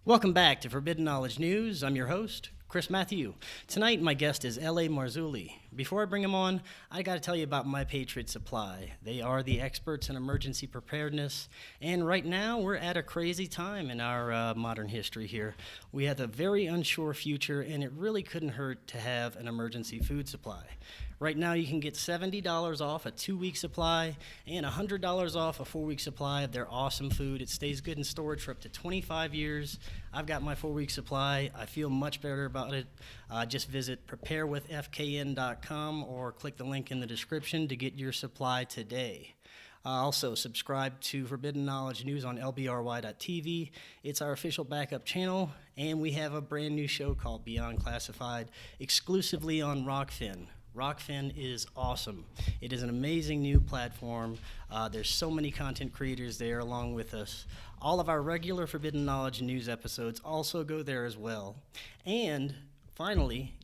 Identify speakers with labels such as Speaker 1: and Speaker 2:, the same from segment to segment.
Speaker 1: Welcome back to Forbidden Knowledge News. I'm your host, Chris Matthew. Tonight, my guest is L.A. Marzulli. Before I bring him on, I got to tell you about My Patriot Supply. They are the experts in emergency preparedness, and right now we're at a crazy time in our modern history here. We have a very unsure future, and it really couldn't hurt to have an emergency food supply. Right now, you can get $70 off a 2-week supply and $100 off a 4-week supply of their awesome food. It stays good in storage for up to 25 years. I've got my 4-week supply. I feel much better about it. Just visit preparewithfkn.com or click the link in the description to get your supply today. Also, subscribe to Forbidden Knowledge News on lbry.tv. It's our official backup channel, and we have a brand new show called Beyond Classified, exclusively on Rokfin. Rokfin is awesome. It is an amazing new platform. There's so many content creators there along with us. All of our regular Forbidden Knowledge News episodes also go there as well. And finally,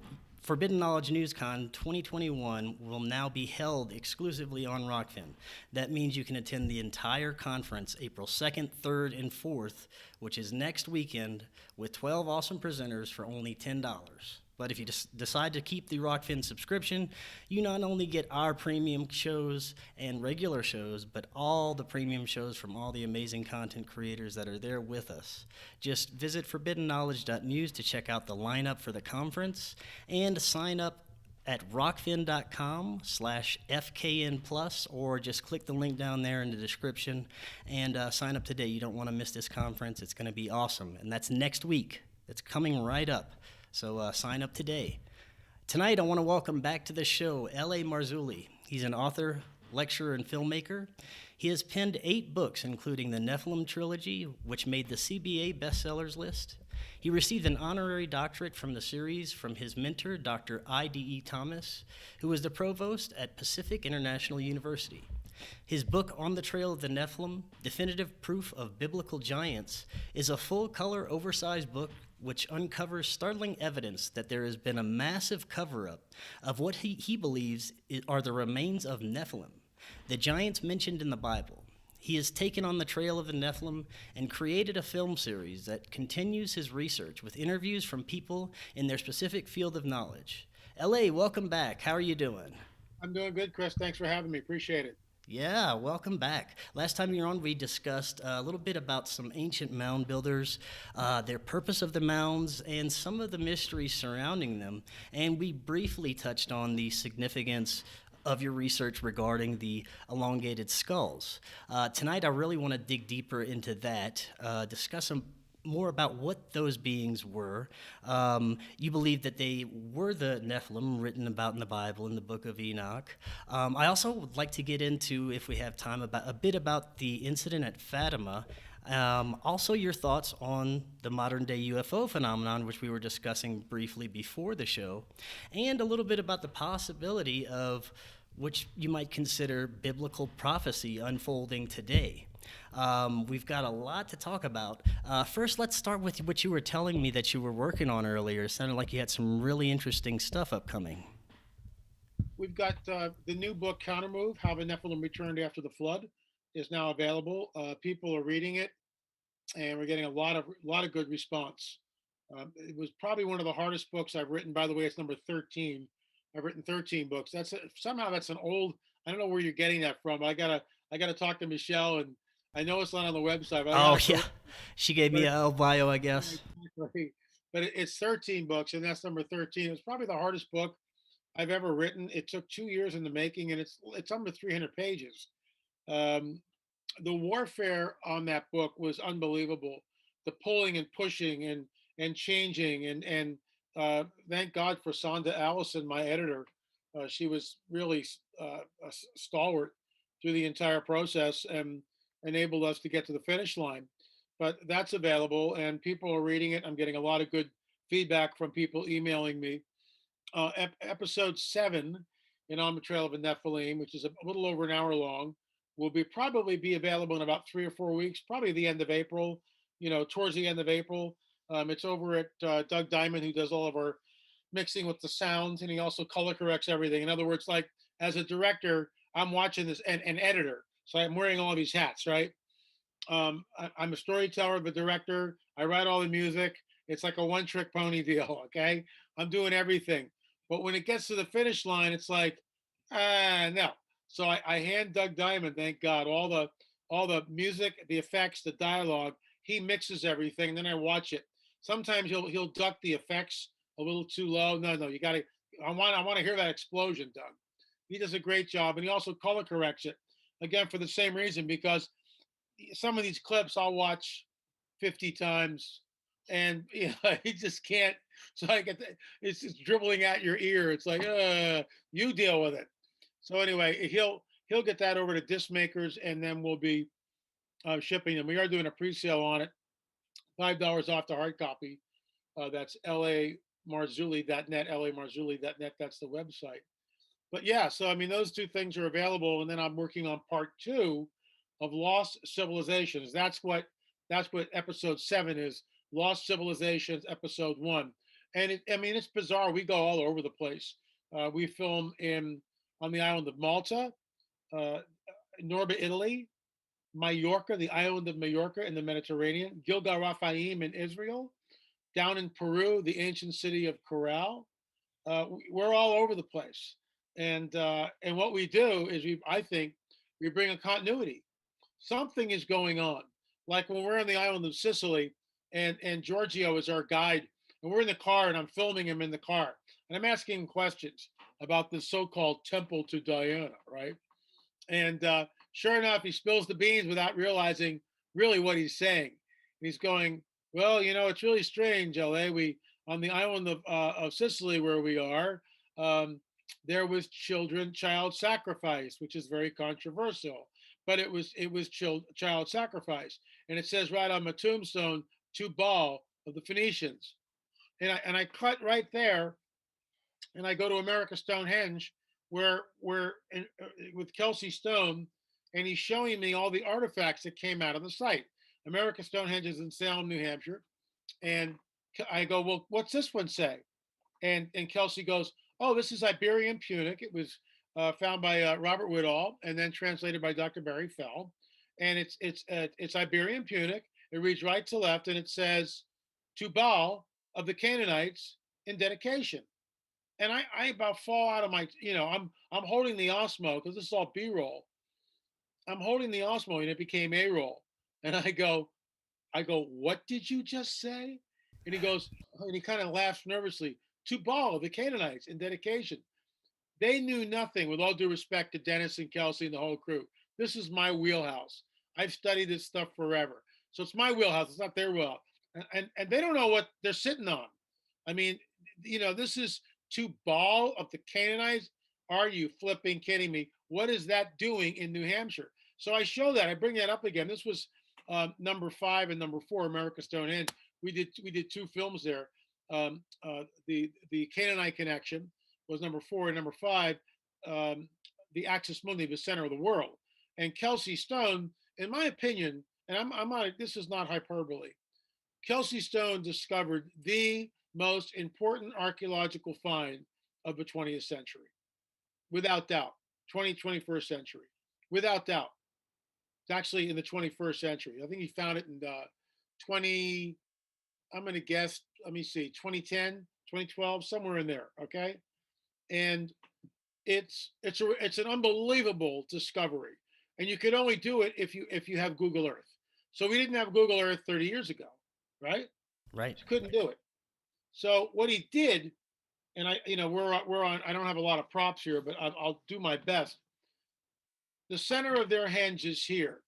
Speaker 1: Forbidden Knowledge NewsCon 2021 will now be held exclusively on Rokfin. That means you can attend the entire conference April 2nd, 3rd, and 4th, which is next weekend, with 12 awesome presenters for only $10. But if you decide to keep the Rokfin subscription, you not only get our premium shows and regular shows, but all the premium shows from all the amazing content creators that are there with us. Just visit forbiddenknowledge.news to check out the lineup for the conference and sign up at rokfin.com/FKN plus, or just click the link down there in the description and sign up today. You don't want to miss this conference. It's going to be awesome. And that's next week. It's coming right up. So sign up today. Tonight, I want to welcome back to the show L.A. Marzulli. He's an author, lecturer, and filmmaker. He has penned 8 books, including the Nephilim trilogy, which made the CBA bestsellers list. He received an honorary doctorate from the series from his mentor, Dr. I.D.E. Thomas, who was the provost at Pacific International University. His book, On the Trail of the Nephilim, Definitive Proof of Biblical Giants, is a full-color, oversized book which uncovers startling evidence that there has been a massive cover-up of what he believes are the remains of Nephilim, the giants mentioned in the Bible. He has taken on the trail of the Nephilim and created a film series that continues his research with interviews from people in their specific field of knowledge. L.A., welcome back. How are you doing?
Speaker 2: I'm doing good, Chris. Thanks for having me. Appreciate it.
Speaker 1: Yeah, welcome back. Last time you were on, we discussed a little bit about some ancient mound builders, their purpose of the mounds, and some of the mysteries surrounding them. And we briefly touched on the significance of your research regarding the elongated skulls. Tonight, I really want to dig deeper into that, discuss some more about what those beings were. You believe that they were the Nephilim written about in the Bible in the book of Enoch. I also would like to get into, if we have time, about a bit about the incident at Fatima. Also, your thoughts on the modern day UFO phenomenon, which we were discussing briefly before the show, and a little bit about the possibility of which you might consider biblical prophecy unfolding today. We've got a lot to talk about. First, let's start with what you were telling me that you were working on earlier. It sounded like you had some really interesting stuff upcoming.
Speaker 2: We've got the new book, Countermove: How the Nephilim Returned After the Flood, is now available. People are reading it, and we're getting a lot of good response. It was probably one of the hardest books I've written. By the way, it's number 13. I've written 13 books. Somehow that's an old. I don't know where you're getting that from. I gotta talk to Michelle, and I know it's not on the website. But I
Speaker 1: Oh,
Speaker 2: gotta
Speaker 1: yeah.
Speaker 2: correct.
Speaker 1: She gave me
Speaker 2: But
Speaker 1: a bio, I
Speaker 2: yeah,
Speaker 1: guess.
Speaker 2: exactly. But it's 13 books, and that's number 13. It's probably the hardest book I've ever written. It took 2 years in the making, and it's under 300 pages. Um, the warfare on that book was unbelievable. The pulling and pushing and changing thank God for Sonda Allison, my editor. She was really a stalwart through the entire process and enabled us to get to the finish line. But that's available, and people are reading it. I'm getting a lot of good feedback from people emailing me. Episode 7 in On the Trail of a Nephilim, which is a little over an hour long, will probably be available in about 3 or 4 weeks, probably the end of April, towards the end of April. It's over at Doug Diamond, who does all of our mixing with the sounds, and he also color corrects everything. In other words, like as a director, I'm watching this and editor. So I'm wearing all these hats, right? I'm a storyteller, the director. I write all the music. It's like a one-trick pony deal. Okay, I'm doing everything. But when it gets to the finish line, it's like, no. So I hand Doug Diamond, thank God, all the music, the effects, the dialogue. He mixes everything, and then I watch it. Sometimes he'll duck the effects a little too low. No, no, you got to. I want to hear that explosion, Doug. He does a great job, and he also color corrects it again for the same reason, because some of these clips I'll watch 50 times, and he just can't. So I get it's just dribbling at your ear. It's like, you deal with it. So anyway, he'll get that over to disc makers, and then we'll be shipping them. We are doing a pre-sale on it, $5 off the hard copy. That's lamarzulli.net, lamarzulli.net. That's the website. But yeah, so I mean, those two things are available, and then I'm working on part two of Lost Civilizations. That's what episode 7 is. Lost Civilizations, episode 1. And I mean, it's bizarre. We go all over the place. We film in on the island of Malta, uh, Norba, Italy, Majorca, the island of Majorca in the Mediterranean, Gilgal Raphaim in Israel, down in Peru, the ancient city of Corral. We're all over the place, and what we do is I think we bring a continuity. Something is going on. Like when we're on the island of Sicily, and Giorgio is our guide, and we're in the car, and I'm filming him in the car, and I'm asking him questions about this so-called temple to Diana, right? And sure enough, he spills the beans without realizing really what he's saying. He's going, well, it's really strange, LA. We on the island of Sicily where we are, um, there was child sacrifice, which is very controversial. But it was child sacrifice, and it says right on my tombstone, to Baal of the Phoenicians, and I cut right there, and I go to America Stonehenge, where with Kelsey Stone, and he's showing me all the artifacts that came out of the site. America Stonehenge is in Salem, New Hampshire, and I go, well, what's this one say? And Kelsey goes, oh, this is Iberian Punic. It was found by Robert Woodall and then translated by Dr. Barry Fell, and it's Iberian Punic. It reads right to left, and it says to Baal of the Canaanites in dedication. And I about fall out of my, I'm holding the Osmo because this is all B-roll. I'm holding the Osmo, and it became A-roll. And I go, what did you just say? And he goes, and he kind of laughs nervously, to Baal, the Canaanites, in dedication. They knew nothing, with all due respect to Dennis and Kelsey and the whole crew. This is my wheelhouse. I've studied this stuff forever. So it's my wheelhouse. It's not their wheelhouse. And they don't know what they're sitting on. I mean, this is to Baal of the Canaanites. Are you flipping kidding me? What is that doing in New Hampshire? So I show that. I bring that up again. This was number 5 and number 4, America Stonehenge. We did 2 films there. The Canaanite Connection was number 4, and number 5, the Axis Mundi, the center of the world. And Kelsey Stone, in my opinion, and I'm not, this is not hyperbole. Kelsey Stone discovered the most important archaeological find of the 20th century, without doubt. 21st century, without doubt. It's actually in the 21st century. I think he found it in 20. I'm going to guess. Let me see, 2010, 2012, somewhere in there. Okay, and it's an unbelievable discovery, and you could only do it if you have Google Earth. So we didn't have Google Earth 30 years ago, right?
Speaker 1: Right.
Speaker 2: Just couldn't do it. So what he did, and we're on. I don't have a lot of props here, but I'll do my best. The center of their henge is here,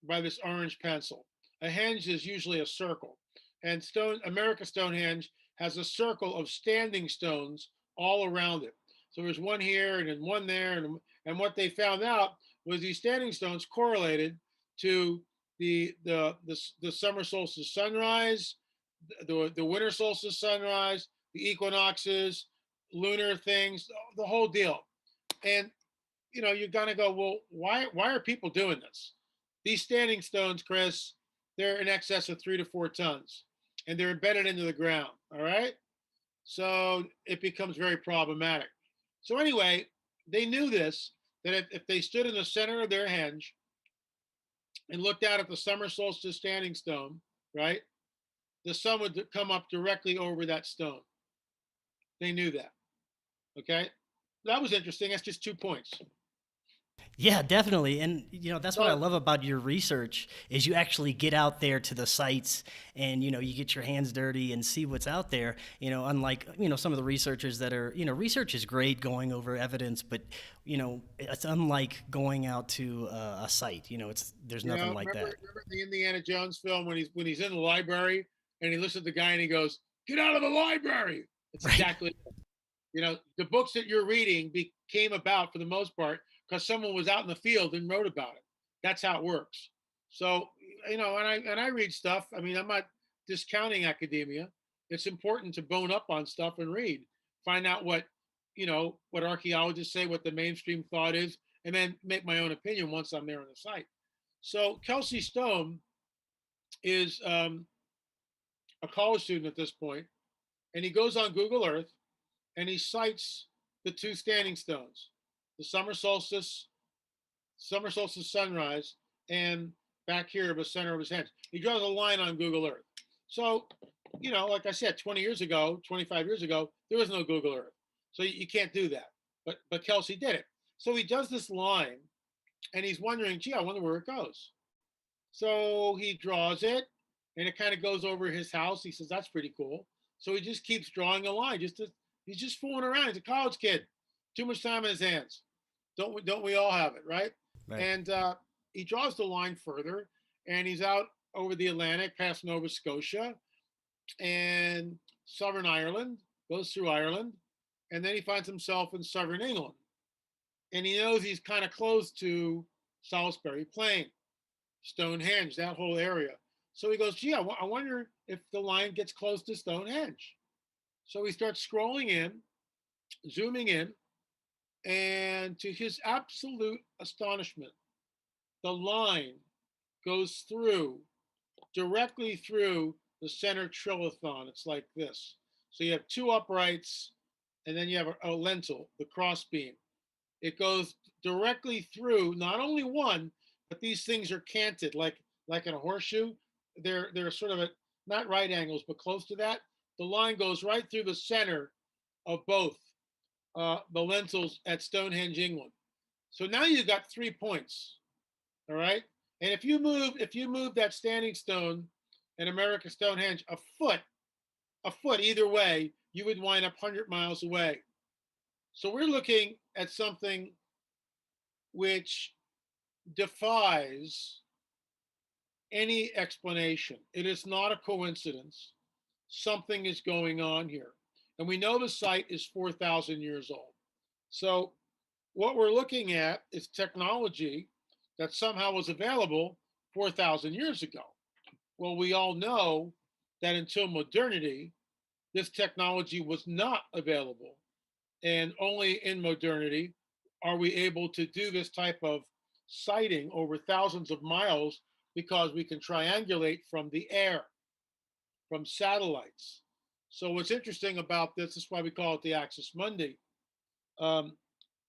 Speaker 2: by this orange pencil. A henge is usually a circle, and America Stonehenge has a circle of standing stones all around it. So there's one here and then one there, and what they found out was these standing stones correlated to the summer solstice sunrise, the winter solstice sunrise, the equinoxes, lunar things, the whole deal. And you're gonna go, well, why are people doing this? These standing stones, Chris, they're in excess of 3 to 4 tons, and they're embedded into the ground. All right, so it becomes very problematic. So anyway, they knew this, that if they stood in the center of their henge, and looked out at the summer solstice standing stone, right, the sun would come up directly over that stone. They knew that. Okay. That was interesting. That's just 2 points.
Speaker 1: Yeah, definitely. And that's what I
Speaker 2: So,
Speaker 1: love about your research is you actually get out there to the sites and you get your hands dirty and see what's out there. Unlike some of the researchers that are research is great going over evidence, but it's unlike going out to a site. It's there's nothing like that.
Speaker 2: remember the Indiana Jones film when he's in the library and he looks at the guy and he goes, "Get out of the library." It's
Speaker 1: Right.
Speaker 2: exactly, the books that you're reading came about for the most part because someone was out in the field and wrote about it. That's how it works. So, and I read stuff. I mean, I'm not discounting academia. It's important to bone up on stuff and read, find out what archaeologists say, what the mainstream thought is, and then make my own opinion once I'm there on the site. So Kelsey Stone is a college student at this point, and he goes on Google Earth and he cites the two standing stones, the summer solstice sunrise, and back here, the center of his hands. He draws a line on Google Earth. So, like I said, 20 years ago, 25 years ago, there was no Google Earth. So you can't do that. But Kelsey did it. So he does this line and he's wondering, gee, I wonder where it goes. So he draws it and it kind of goes over his house. He says, that's pretty cool. So he just keeps drawing a line. He's just fooling around. He's a college kid. Too much time in his hands. Don't we all have it, right?
Speaker 1: Right.
Speaker 2: And he draws the line further, and he's out over the Atlantic, past Nova Scotia and Southern Ireland, goes through Ireland, and then he finds himself in Southern England. And he knows he's kind of close to Salisbury Plain, Stonehenge, that whole area. So he goes, gee, I wonder if the line gets close to Stonehenge. So he starts scrolling in, zooming in, and to his absolute astonishment, the line goes directly through the center trilithon. It's like this. So you have two uprights, and then you have a lentil, the crossbeam. It goes directly through not only one, but these things are canted like in a horseshoe. They're sort of at not right angles, but close to that. The line goes right through the center of both the lentils at Stonehenge, England. So now you've got 3 points. All right. And if you move that standing stone in America Stonehenge a foot either way, you would wind up 100 miles away. So we're looking at something which defies any explanation. It is not a coincidence. Something is going on here. And we know the site is 4,000 years old. So what we're looking at is technology that somehow was available 4,000 years ago. Well, we all know that until modernity, this technology was not available. And only in modernity are we able to do this type of sighting over thousands of miles because we can triangulate from the air, from satellites. So what's interesting about this is why we call it the Axis Mundi. Um,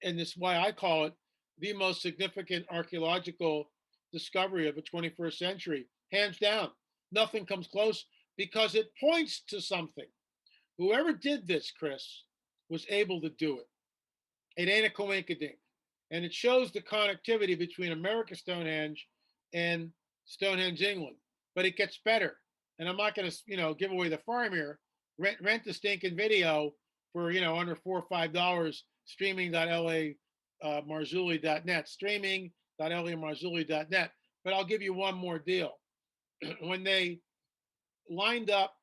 Speaker 2: and this is why I call it the most significant archaeological discovery of the 21st century, hands down. Nothing comes close because it points to something. Whoever did this, Chris, was able to do it. It ain't a coincidence. And it shows the connectivity between America Stonehenge and Stonehenge, England. But it gets better. And I'm not going to, give away the farm here. Rent the stinking video for, under $4 or $5, streaming.la marzulli.net, streaming.lamarzulli.net. But I'll give you one more deal. When they lined up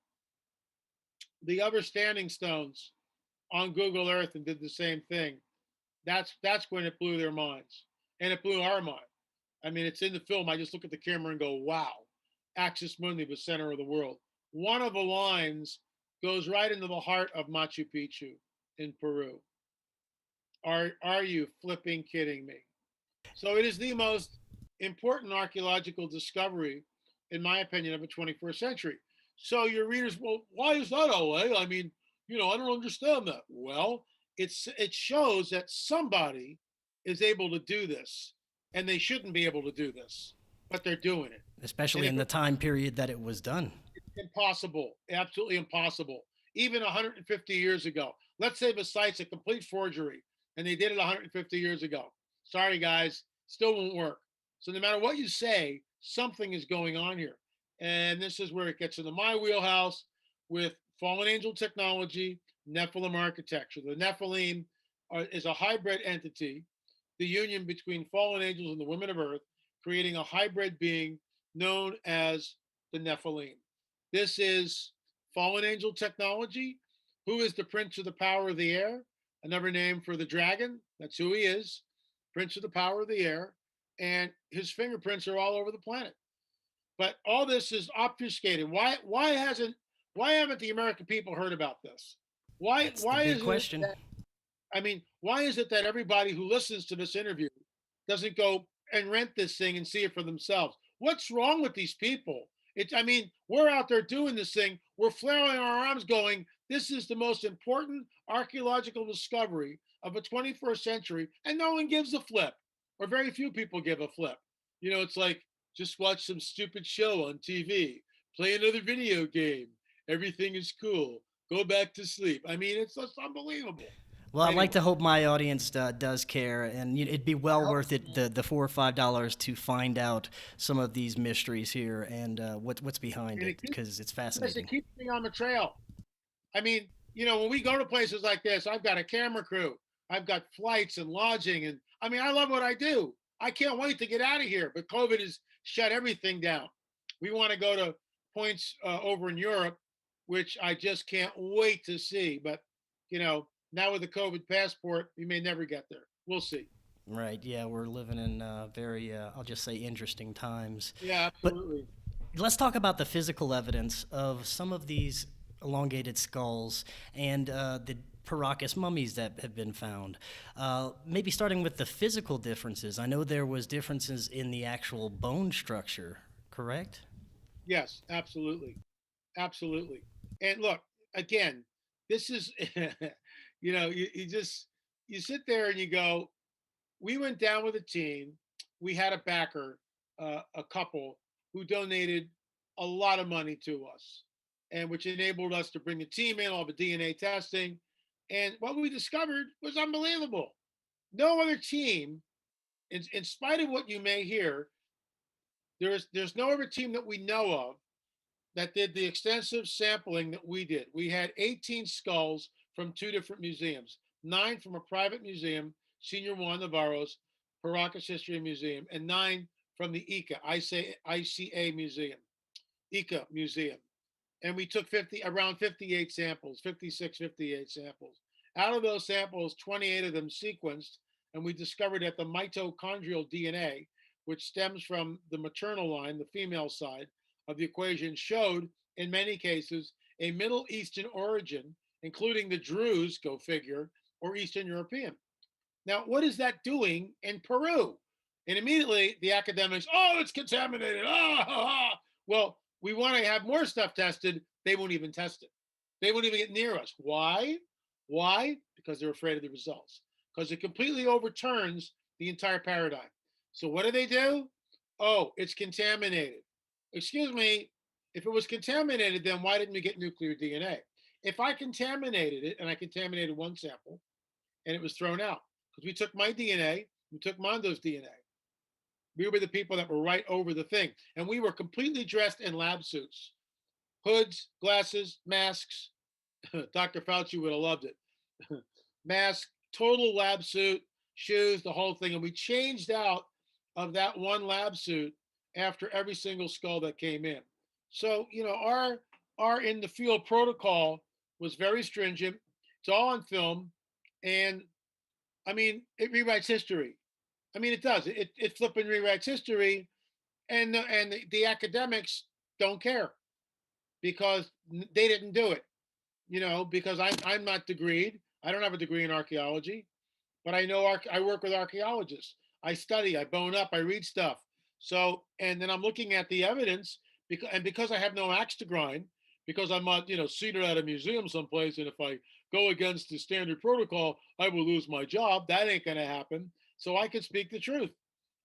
Speaker 2: the other standing stones on Google Earth and did the same thing, that's when it blew their minds, and it blew our mind. I mean, it's in the film. I just look at the camera and go, "Wow, Axis Mundi, the center of the world." One of the lines goes right into the heart of Machu Picchu in Peru. Are you flipping kidding me? So it is the most important archaeological discovery, in my opinion, of the 21st century. So your readers, well, why is that, LA? I mean, I don't understand that. Well, it shows that somebody is able to do this, and they shouldn't be able to do this. but they're doing it. And
Speaker 1: Especially
Speaker 2: if
Speaker 1: in the time period that it was done.
Speaker 2: impossible, absolutely impossible. Even 150 years ago. Let's say the site's a complete forgery and they did it 150 years ago. Sorry, guys, still won't work. So no matter what you say, something is going on here. And this is where it gets into my wheelhouse with fallen angel technology, Nephilim architecture. The Nephilim is a hybrid entity, the union between fallen angels and the women of earth, creating a hybrid being known as the Nephilim. This is fallen angel technology. Who is the prince of the power of the air? Another name for the dragon. That's who he is, prince of the power of the air. And his fingerprints are all over the planet. But all this is obfuscated. Why haven't the American people heard about this?
Speaker 1: That's the
Speaker 2: Why
Speaker 1: big
Speaker 2: is it
Speaker 1: question.
Speaker 2: that I mean, why is it that everybody who listens to this interview doesn't go and rent this thing and see it for themselves? What's wrong with these people? I mean, we're out there doing this thing. We're flailing our arms going, this is the most important archaeological discovery of the 21st century. And no one gives a flip, or very few people give a flip. You know, it's like, just watch some stupid show on TV, play another video game. Everything is cool. Go back to sleep. I mean, it's just unbelievable.
Speaker 1: Well, I'd like
Speaker 2: Anyway,
Speaker 1: to hope my audience does care, and it'd be
Speaker 2: I
Speaker 1: well
Speaker 2: hope
Speaker 1: worth it, the $4 or $5 to find out some of these mysteries here and what's behind
Speaker 2: and
Speaker 1: it, because it's
Speaker 2: it
Speaker 1: fascinating.
Speaker 2: keeps me on the trail. I mean, you know, when we go to places like this, I've got a camera crew, I've got flights and lodging, and I mean, I love what I do. I can't wait to get out of here, but COVID has shut everything down. We want to go to points over in Europe, which I just can't wait to see. But you know, now with the COVID passport, we may never get there. We'll see.
Speaker 1: Right? Yeah, we're living in very, I'll just say, interesting times.
Speaker 2: Yeah,
Speaker 1: But
Speaker 2: absolutely.
Speaker 1: let's talk about the physical evidence of some of these elongated skulls and the Paracas mummies that have been found. Maybe starting with the physical differences. I know there was differences in the actual bone structure, correct?
Speaker 2: Yes, absolutely. Absolutely. And look, again, this is, you just, you sit there and you go, we went down with a team. We had a backer, a couple who donated a lot of money to us, and which enabled us to bring the team in, all the DNA testing. And what we discovered was unbelievable. No other team, in spite of what you may hear, there's no other team that we know of that did the extensive sampling that we did. We had 18 skulls from two different museums, 9 from a private museum, Senior Juan Navarro's Paracas History Museum, and 9 from the ICA Museum, ICA Museum. And we took around 58 samples, 56, 58 samples. Out of those samples, 28 of them sequenced, and we discovered that the mitochondrial DNA, which stems from the maternal line, the female side of the equation, showed in many cases a Middle Eastern origin, including the Druze, go figure, or Eastern European. Now, what is that doing in Peru? And immediately the academics, oh, it's contaminated. Well, we want to have more stuff tested. They won't even test it. They won't even get near us. Why? Why? Because they're afraid of the results. Because it completely overturns the entire paradigm. So what do? Oh, it's contaminated. Excuse me. If it was contaminated, then why didn't we get nuclear DNA? If I contaminated it and I contaminated one sample and it was thrown out, because we took my DNA, we took Mondo's DNA. We were the people that were right over the thing. And we were completely dressed in lab suits, hoods, glasses, masks. Dr. Fauci would have loved it. Mask, total lab suit, shoes, the whole thing. And we changed out of that one lab suit after every single skull that came in. So, you know, our in the field protocol was very stringent. It's all on film. And I mean, it rewrites history. I mean, it does. It flipping rewrites history, and the academics don't care because they didn't do it. You know, because I'm not degreed. I don't have a degree in archaeology, but I know I work with archaeologists. I study. I bone up. I read stuff. So, and then I'm looking at the evidence because I have no axe to grind, because I'm not, you know, seated at a museum someplace, and if I go against the standard protocol, I will lose my job. That ain't going to happen. So I can speak the truth.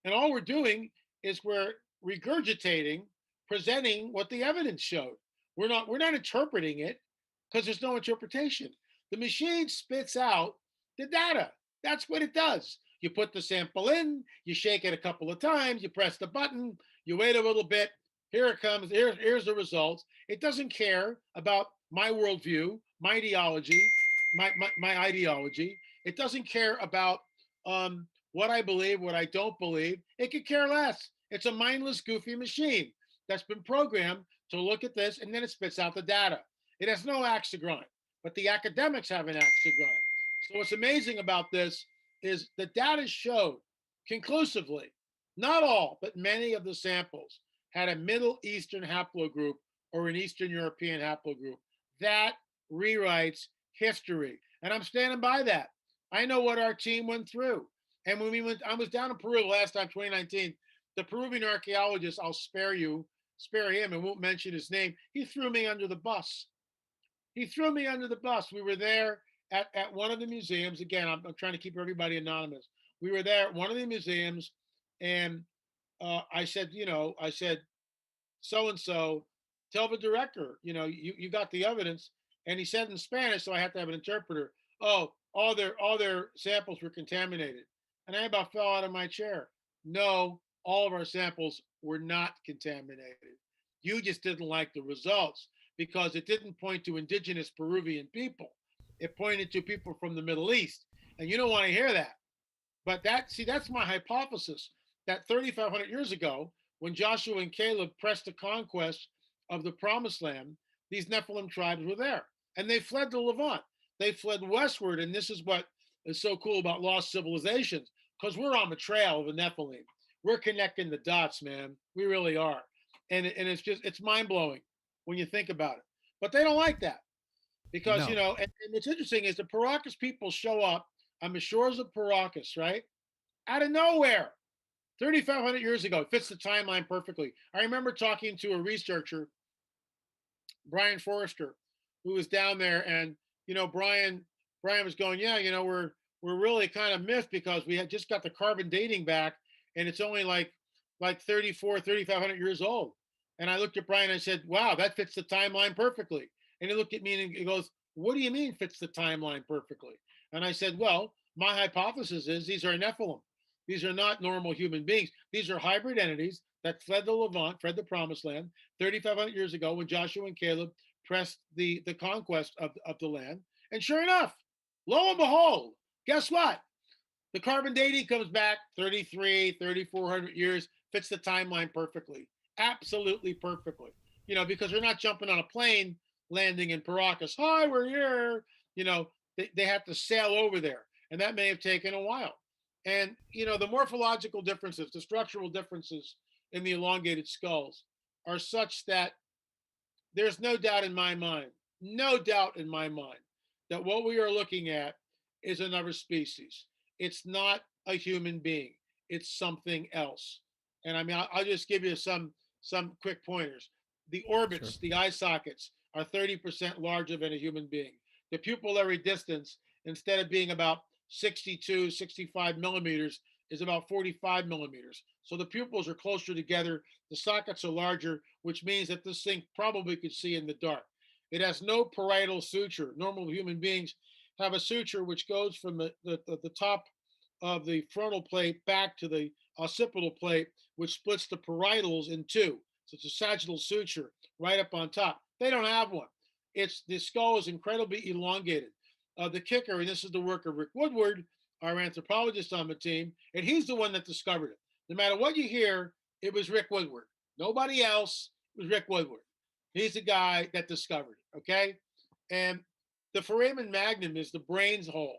Speaker 2: And all we're doing is we're regurgitating, presenting what the evidence showed. We're not interpreting it because there's no interpretation. The machine spits out the data. That's what it does. You put the sample in, you shake it a couple of times, you press the button, you wait a little bit. Here it comes. Here's the results. It doesn't care about my worldview, my ideology, my ideology. It doesn't care about what I believe, what I don't believe. It could care less. It's a mindless, goofy machine that's been programmed to look at this, and then it spits out the data. It has no axe to grind, but the academics have an axe to grind. So what's amazing about this is the data showed conclusively, not all, but many of the samples had a Middle Eastern haplogroup or an Eastern European haplogroup. That rewrites history. And I'm standing by that. I know what our team went through. And when I was down in Peru last time, 2019, the Peruvian archaeologist, I'll spare him and won't mention his name. He threw me under the bus. He threw me under the bus. We were there at one of the museums. Again, I'm trying to keep everybody anonymous. We were there at one of the museums, and I said, so and so, tell the director, you got the evidence. And he said in Spanish, so I had to have an interpreter. Oh, all their samples were contaminated. And I about fell out of my chair. No, all of our samples were not contaminated. You just didn't like the results because it didn't point to indigenous Peruvian people. It pointed to people from the Middle East. And you don't want to hear that. But that's my hypothesis that 3,500 years ago, when Joshua and Caleb pressed the conquest of the promised land, these Nephilim tribes were there. And they fled to Levant. They fled westward. And this is what is so cool about lost civilizations, because we're on the trail of the Nephilim. We're connecting the dots, man. We really are. And it's mind-blowing when you think about it. But they don't like that. Because,
Speaker 1: No.
Speaker 2: and what's interesting is the Paracas people show up on the shores of Paracas, right? Out of nowhere. 3,500 years ago. It fits the timeline perfectly. I remember talking to a researcher, Brian Forrester, who was down there, and Brian was going, yeah, we're really kind of miffed because we had just got the carbon dating back, and it's only like 3,500 years old. And I looked at Brian and I said, wow, that fits the timeline perfectly. And he looked at me and he goes, what do you mean fits the timeline perfectly? And I said, well, my hypothesis is these are Nephilim. These are not normal human beings. These are hybrid entities that fled the Levant, fled the promised land 3,500 years ago when Joshua and Caleb pressed the conquest of the land. And sure enough, lo and behold, guess what? The carbon dating comes back 3,400 years, fits the timeline perfectly. Absolutely perfectly. Because they're not jumping on a plane landing in Paracas. Hi, we're here. They have to sail over there. And that may have taken a while. And, the morphological differences, the structural differences in the elongated skulls are such that there's no doubt in my mind, that what we are looking at is another species. It's not a human being. It's something else. And I mean, I'll just give you some quick pointers. The orbits,
Speaker 1: Sure.
Speaker 2: the eye sockets are 30% larger than a human being. The pupillary distance, instead of being about 62, 65 millimeters, is about 45 millimeters. So the pupils are closer together. The sockets are larger, which means that this thing probably could see in the dark. It has no parietal suture. Normal human beings have a suture which goes from the top of the frontal plate back to the occipital plate, which splits the parietals in two. So it's a sagittal suture right up on top. They don't have one. The skull is incredibly elongated. The kicker, and this is the work of Rick Woodward, our anthropologist on the team, and he's the one that discovered it. No matter what you hear, it was Rick Woodward. Nobody else. It was Rick Woodward. He's the guy that discovered it. Okay, and the foramen magnum is the brain's hole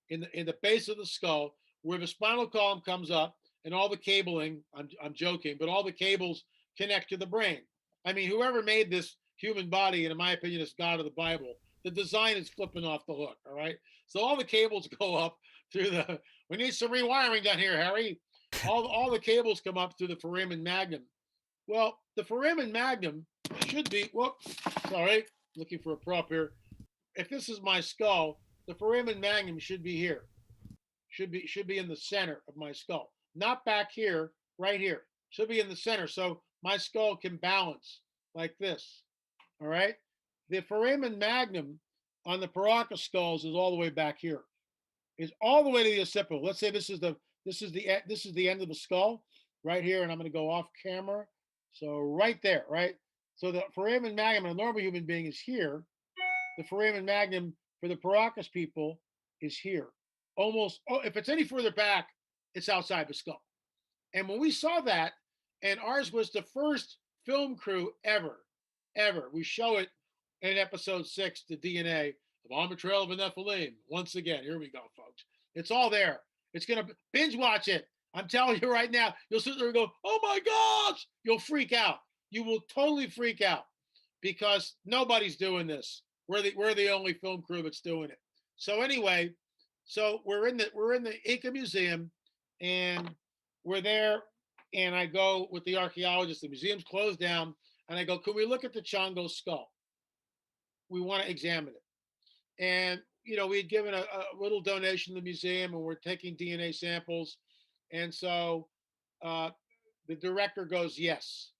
Speaker 2: in the base of the skull where the spinal column comes up and all the cabling. I'm joking, but all the cables connect to the brain. I mean, whoever made this human body, and in my opinion, is God of the Bible. The design is flipping off the hook. All right, so all the cables go up through the. We need some rewiring done here, Harry. All the cables come up through the foramen magnum. Well, the foramen magnum should be. Whoops, sorry, looking for a prop here. If this is my skull, the foramen magnum should be here. Should be in the center of my skull, not back here, right here. Should be in the center. So my skull can balance like this. All right. The foramen magnum on the Paracas skulls is all the way back here. It's all the way to the occipital. Let's say this is the end of the skull right here, and I'm going to go off camera. So right there, right. So the foramen magnum in a normal human being is here. The foramen magnum for the Paracas people is here. Almost. Oh, if it's any further back, it's outside the skull. And when we saw that, and ours was the first film crew ever. We show it in episode 6, the DNA of On the Trail of a Nephilim. Once again, here we go, folks. It's all there. It's going to binge watch it. I'm telling you right now, you'll sit there and go, oh my gosh, you'll freak out. You will totally freak out because nobody's doing this. We're the only film crew that's doing it. So anyway, so we're in the Inca Museum, and we're there, and I go with the archaeologist. The museum's closed down, and I go, can we look at the Chongo skull? We want to examine it. And we had given a little donation to the museum, and we're taking DNA samples. And so uh, the director goes, yes.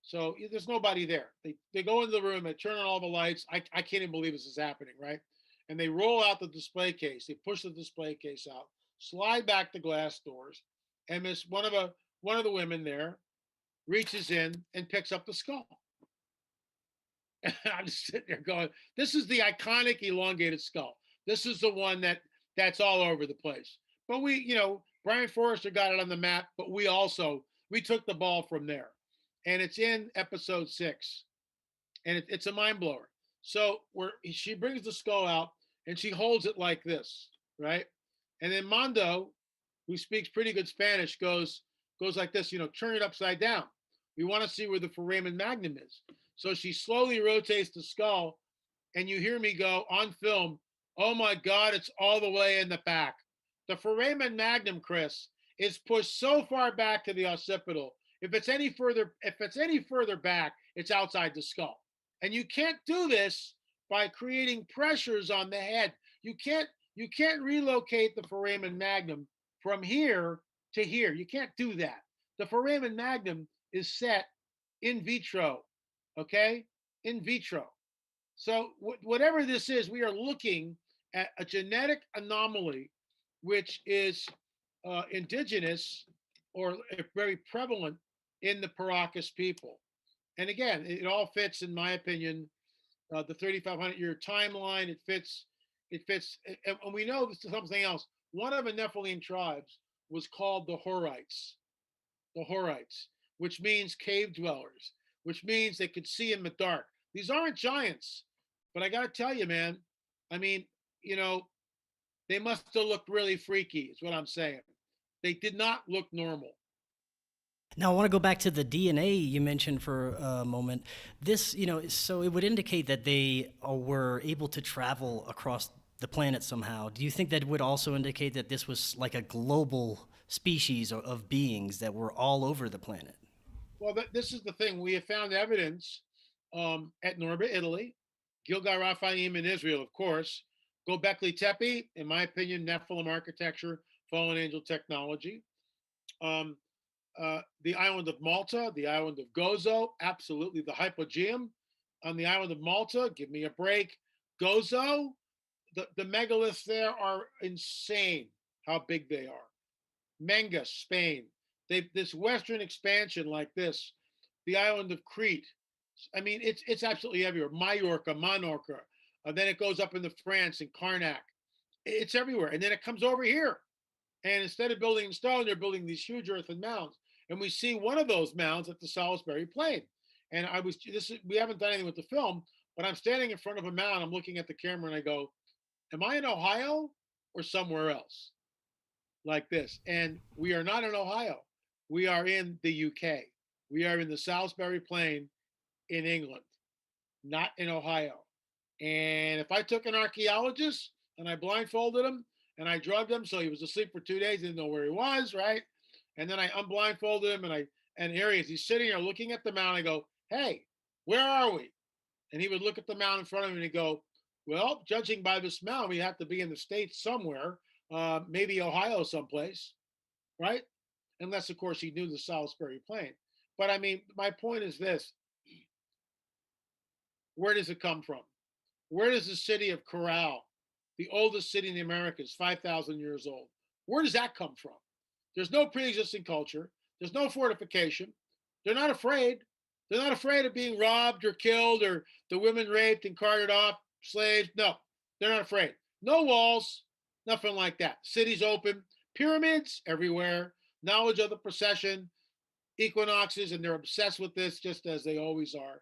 Speaker 2: So there's nobody there. They go into the room, they turn on all the lights. I can't even believe this is happening, right? And they roll out the display case. They push the display case out, slide back the glass doors, and one of the women there reaches in and picks up the skull. And I'm just sitting there going, this is the iconic elongated skull. This is the one that's all over the place. But Brian Forrester got it on the map, but we took the ball from there. And it's in episode 6. And it's a mind blower. So she brings the skull out and she holds it like this, right? And then Mondo, who speaks pretty good Spanish, goes like this, turn it upside down. We want to see where the foramen magnum is. So she slowly rotates the skull, and you hear me go on film, oh my God, it's all the way in the back. The foramen magnum, Chris, is pushed so far back to the occipital. If it's any further back, it's outside the skull. And you can't do this by creating pressures on the head. You can't relocate the foramen magnum from here to here. You can't do that. The foramen magnum is set in vitro, okay? In vitro. So whatever this is, we are looking at a genetic anomaly which is indigenous or very prevalent in the Paracas people. And again, it all fits, in my opinion, the 3,500-year timeline. It fits, and we know this is something else. One of the Nephilim tribes was called the Horites, which means cave dwellers, which means they could see in the dark. These aren't giants, but I got to tell you, man, I mean, they must have looked really freaky, is what I'm saying. They did not look normal.
Speaker 1: Now, I want to go back to the DNA you mentioned for a moment. This, so it would indicate that they were able to travel across the planet somehow. Do you think that would also indicate that this was like a global species of beings that were all over the planet?
Speaker 2: Well, this is the thing. We have found evidence at Norba, Italy, Gilgal Raphaim in Israel, of course, Gobekli Tepe, in my opinion, Nephilim architecture, fallen angel technology. The island of Malta, the island of Gozo, absolutely. The hypogeum on the island of Malta, give me a break. Gozo, the megaliths there are insane how big they are. Menga, Spain. This western expansion like this, the island of Crete. I mean, it's absolutely everywhere. Majorca, Minorca. Then it goes up into France and Karnak. It's everywhere. And then it comes over here. And instead of building in stone, they're building these huge earthen mounds. And we see one of those mounds at the Salisbury Plain. And we haven't done anything with the film, but I'm standing in front of a mound. I'm looking at the camera and I go, am I in Ohio or somewhere else? Like this. And we are not in Ohio. We are in the UK. We are in the Salisbury Plain in England, not in Ohio. And if I took an archaeologist and I blindfolded him and I drugged him so he was asleep for 2 days, didn't know where he was, right? And then I unblindfolded him and here he is. He's sitting there looking at the mound. I go, hey, where are we? And he would look at the mound in front of him and he'd go, well, judging by this mound, we have to be in the States somewhere, maybe Ohio someplace, right? unless, of course, he knew the Salisbury Plain. But I mean, my point is this: where does it come from? Where does the city of Corral, the oldest city in the Americas, 5,000 years old, where does that come from? There's no pre-existing culture. There's no fortification. They're not afraid. They're not afraid of being robbed or killed or the women raped and carted off, slaves. No, they're not afraid. No walls, nothing like that. Cities open, pyramids everywhere, knowledge of the procession, equinoxes, and they're obsessed with this just as they always are.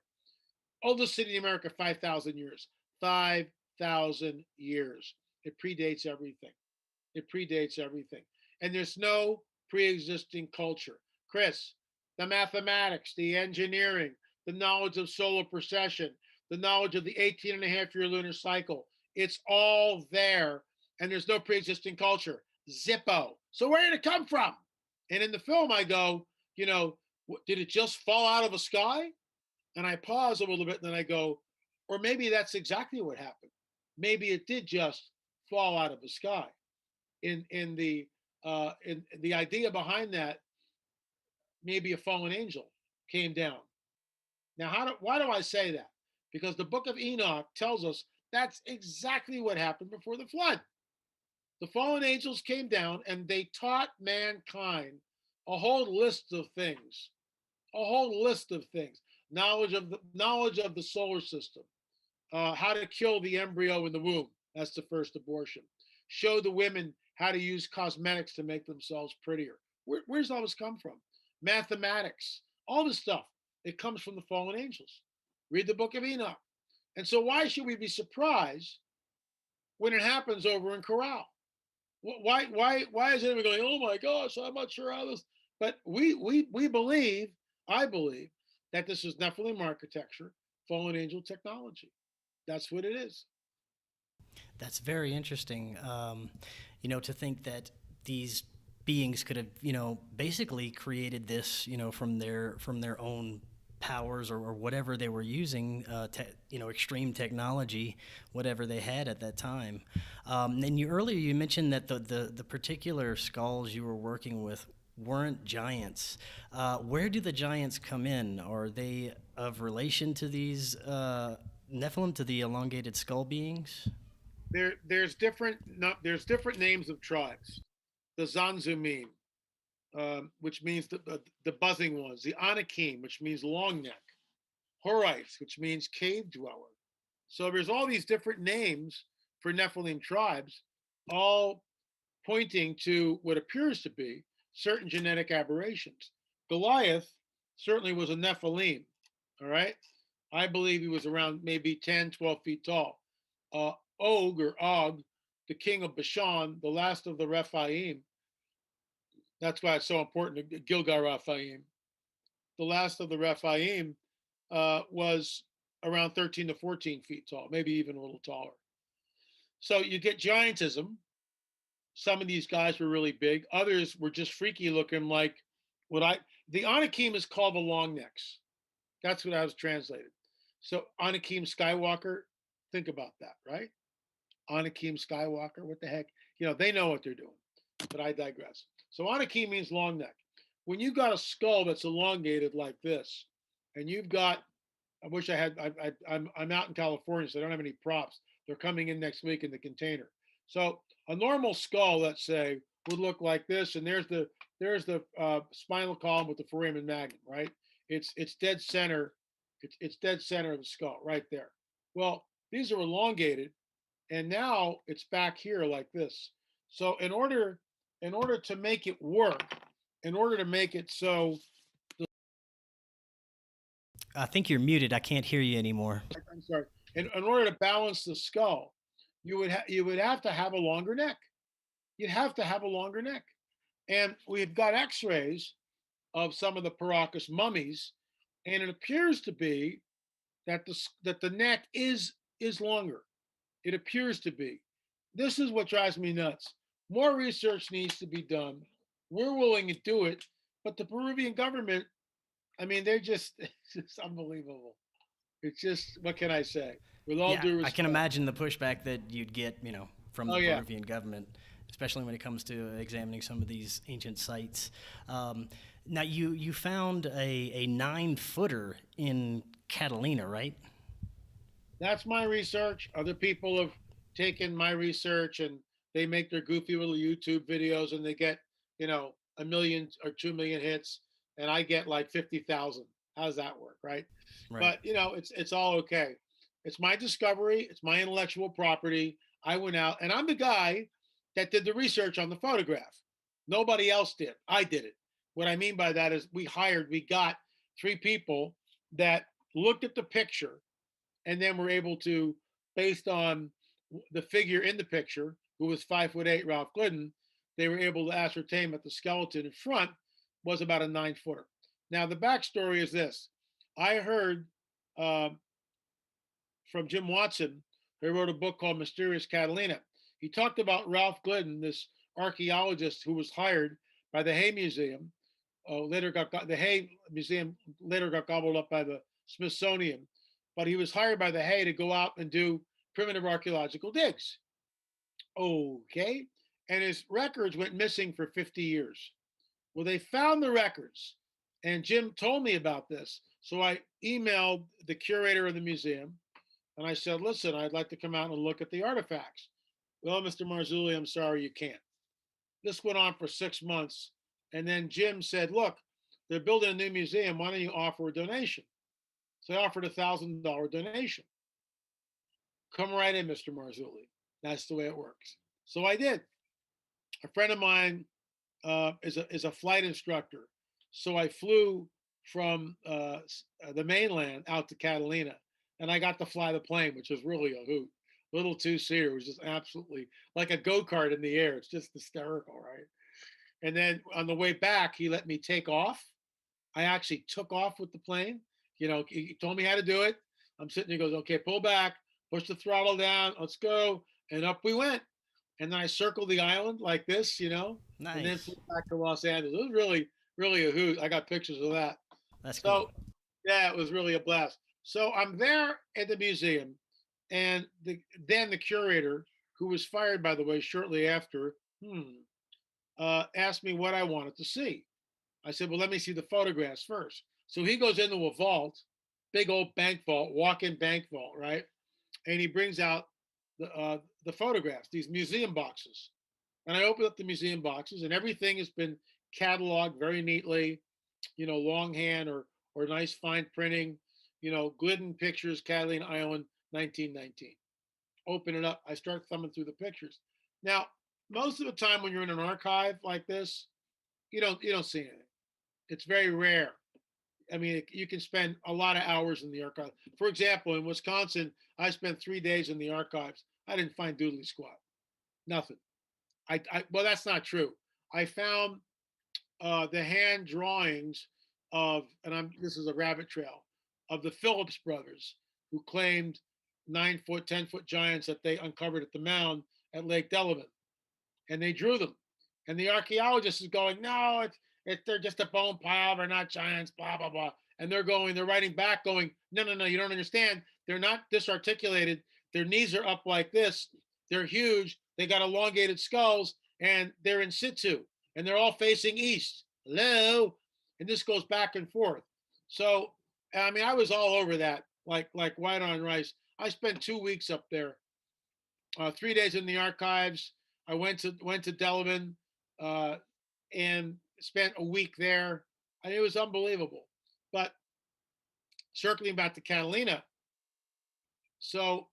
Speaker 2: Oldest city in America, 5,000 years. 5,000 years. It predates everything. It predates everything. And there's no pre-existing culture. Chris, the mathematics, the engineering, the knowledge of solar precession, the knowledge of the 18 and a half year lunar cycle, it's all there. And there's no pre-existing culture. Zippo. So where did it come from? And in the film, I go, you know, did it just fall out of the sky? And I pause a little bit, and then I go, or maybe that's exactly what happened. Maybe it did just fall out of the sky. In the idea behind that, maybe a fallen angel came down. Now, why do I say that? Because the book of Enoch tells us that's exactly what happened before the flood. The fallen angels came down and they taught mankind a whole list of things, a whole list of things. Knowledge of the solar system, how to kill the embryo in the womb. That's the first abortion. Show the women how to use cosmetics to make themselves prettier. Where's all this come from? Mathematics, all this stuff. It comes from the fallen angels. Read the book of Enoch. And so why should we be surprised when it happens over in Corral? Why is everyone going, oh my gosh, I'm not sure how this, but we believe, I believe, that this is Nephilim architecture, fallen angel technology. That's what it is.
Speaker 1: That's very interesting. To think that these beings could have, basically created this, from their own powers or whatever they were using, extreme technology, whatever they had at that time. And earlier you mentioned that the particular skulls you were working with weren't giants. Where do the giants come in? Are they of relation to these Nephilim, to the elongated skull beings?
Speaker 2: There's different names of tribes. The Zanzumim, which means the buzzing ones. The Anakim, which means long neck. Horites, which means cave dweller. So there's all these different names for Nephilim tribes, all pointing to what appears to be certain genetic aberrations. Goliath certainly was a Nephilim, all right? I believe he was around maybe 10, 12 feet tall. Og, the king of Bashan, the last of the Rephaim. That's why it's so important to Gilgal Rephaim. The last of the Rephaim was around 13 to 14 feet tall, maybe even a little taller. So you get giantism. Some of these guys were really big. Others were just freaky looking, like the Anakim is called the long necks. That's what I was translated. So Anakim Skywalker, think about that, right? Anakim Skywalker, what the heck? They know what they're doing, but I digress. So Anakim means long neck. When you got a skull that's elongated like this, and you've got, I wish I had, I'm out in California, so I don't have any props. They're coming in next week in the container. So a normal skull, let's say, would look like this, and there's the spinal column with the foramen magnum, right? It's dead center. It's dead center of the skull, right there. Well, these are elongated, and now it's back here like this. So in order to make it work, in order to make it so,
Speaker 1: I think you're muted. I can't hear you anymore.
Speaker 2: I'm sorry. In order to balance the skull, you would have to have a longer neck. You'd have to have a longer neck. And we've got X-rays of some of the Paracas mummies, and it appears to be that the neck is longer. It appears to be. This is what drives me nuts. More research needs to be done. We're willing to do it, but the Peruvian government, I mean, it's just unbelievable. It's just, what can I say? With all due respect.
Speaker 1: I can imagine the pushback that you'd get, from the Peruvian government. especially when it comes to examining some of these ancient sites. Now, you found a 9-footer in Catalina, right?
Speaker 2: That's my research. Other people have taken my research and they make their goofy little YouTube videos and they get, a million or 2 million hits, and I get like 50,000. How does that work, right?
Speaker 1: Right.
Speaker 2: But it's all okay. It's my discovery. It's my intellectual property. I went out and I'm the guy that did the research on the photograph. Nobody else did. I did it. What I mean by that is we got 3 people that looked at the picture, and then we're able to, based on the figure in the picture, who was 5'8", Ralph Glidden, they were able to ascertain that the skeleton in front was about a 9-footer. Now the backstory is this: I heard uh, from Jim Watson, who wrote a book called Mysterious Catalina. He talked about Ralph Glidden, this archaeologist who was hired by the Hay Museum. The Hay Museum later got gobbled up by the Smithsonian, but he was hired by the Hay to go out and do primitive archaeological digs. Okay. And his records went missing for 50 years. Well, they found the records, and Jim told me about this. So I emailed the curator of the museum and I said, listen, I'd like to come out and look at the artifacts. Well, Mr. Marzulli, I'm sorry, you can't. This went on for 6 months. And then Jim said, look, they're building a new museum. Why don't you offer a donation? So I offered $1,000 donation. Come right in, Mr. Marzulli. That's the way it works. So I did. A friend of mine is a flight instructor. So I flew from the mainland out to Catalina, and I got to fly the plane, which was really a hoot. Little two-seater was just absolutely like a go-kart in the air. It's just hysterical, right? And then on the way back, he let me take off. I actually took off with the plane. He told me how to do it. I'm sitting there, he goes, okay, pull back, push the throttle down, let's go. And up we went. And then I circled the island like this, and then flew
Speaker 1: Nice.
Speaker 2: back to Los Angeles. It was really, really a hoot. I got pictures of that.
Speaker 1: That's cool.
Speaker 2: So, yeah, it was really a blast. So I'm there at the museum, and then the curator, who was fired, by the way, shortly after, asked me what I wanted to see. I said, well, let me see the photographs first. So he goes into a vault, big old bank vault, walk-in bank vault, right? And he brings out the photographs, these museum boxes. And I open up the museum boxes, and everything has been cataloged very neatly, longhand or nice fine printing, Glidden Pictures, Catalina Island, 1919. Open it up. I start thumbing through the pictures. Now, most of the time when you're in an archive like this, you don't see anything. It's very rare. I mean, you can spend a lot of hours in the archive. For example, in Wisconsin, I spent 3 days in the archives. I didn't find doodly squat. Nothing. Well, that's not true. I found the hand drawings of, and this is a rabbit trail, of the Phillips brothers, who claimed 9-foot, 10-foot giants that they uncovered at the mound at Lake Delavan, and they drew them. And the archaeologist is going, no, they're just a bone pile. They're not giants, blah, blah, blah. And they're writing back going, no, no, no, you don't understand. They're not disarticulated. Their knees are up like this. They're huge. They got elongated skulls, and they're in situ, and they're all facing east. Hello? And this goes back and forth. So, I mean, I was all over that, like white on rice. I spent 2 weeks up there, 3 days in the archives. I went to Delavan uh, and spent a week there. And it was unbelievable. But circling back to Catalina, so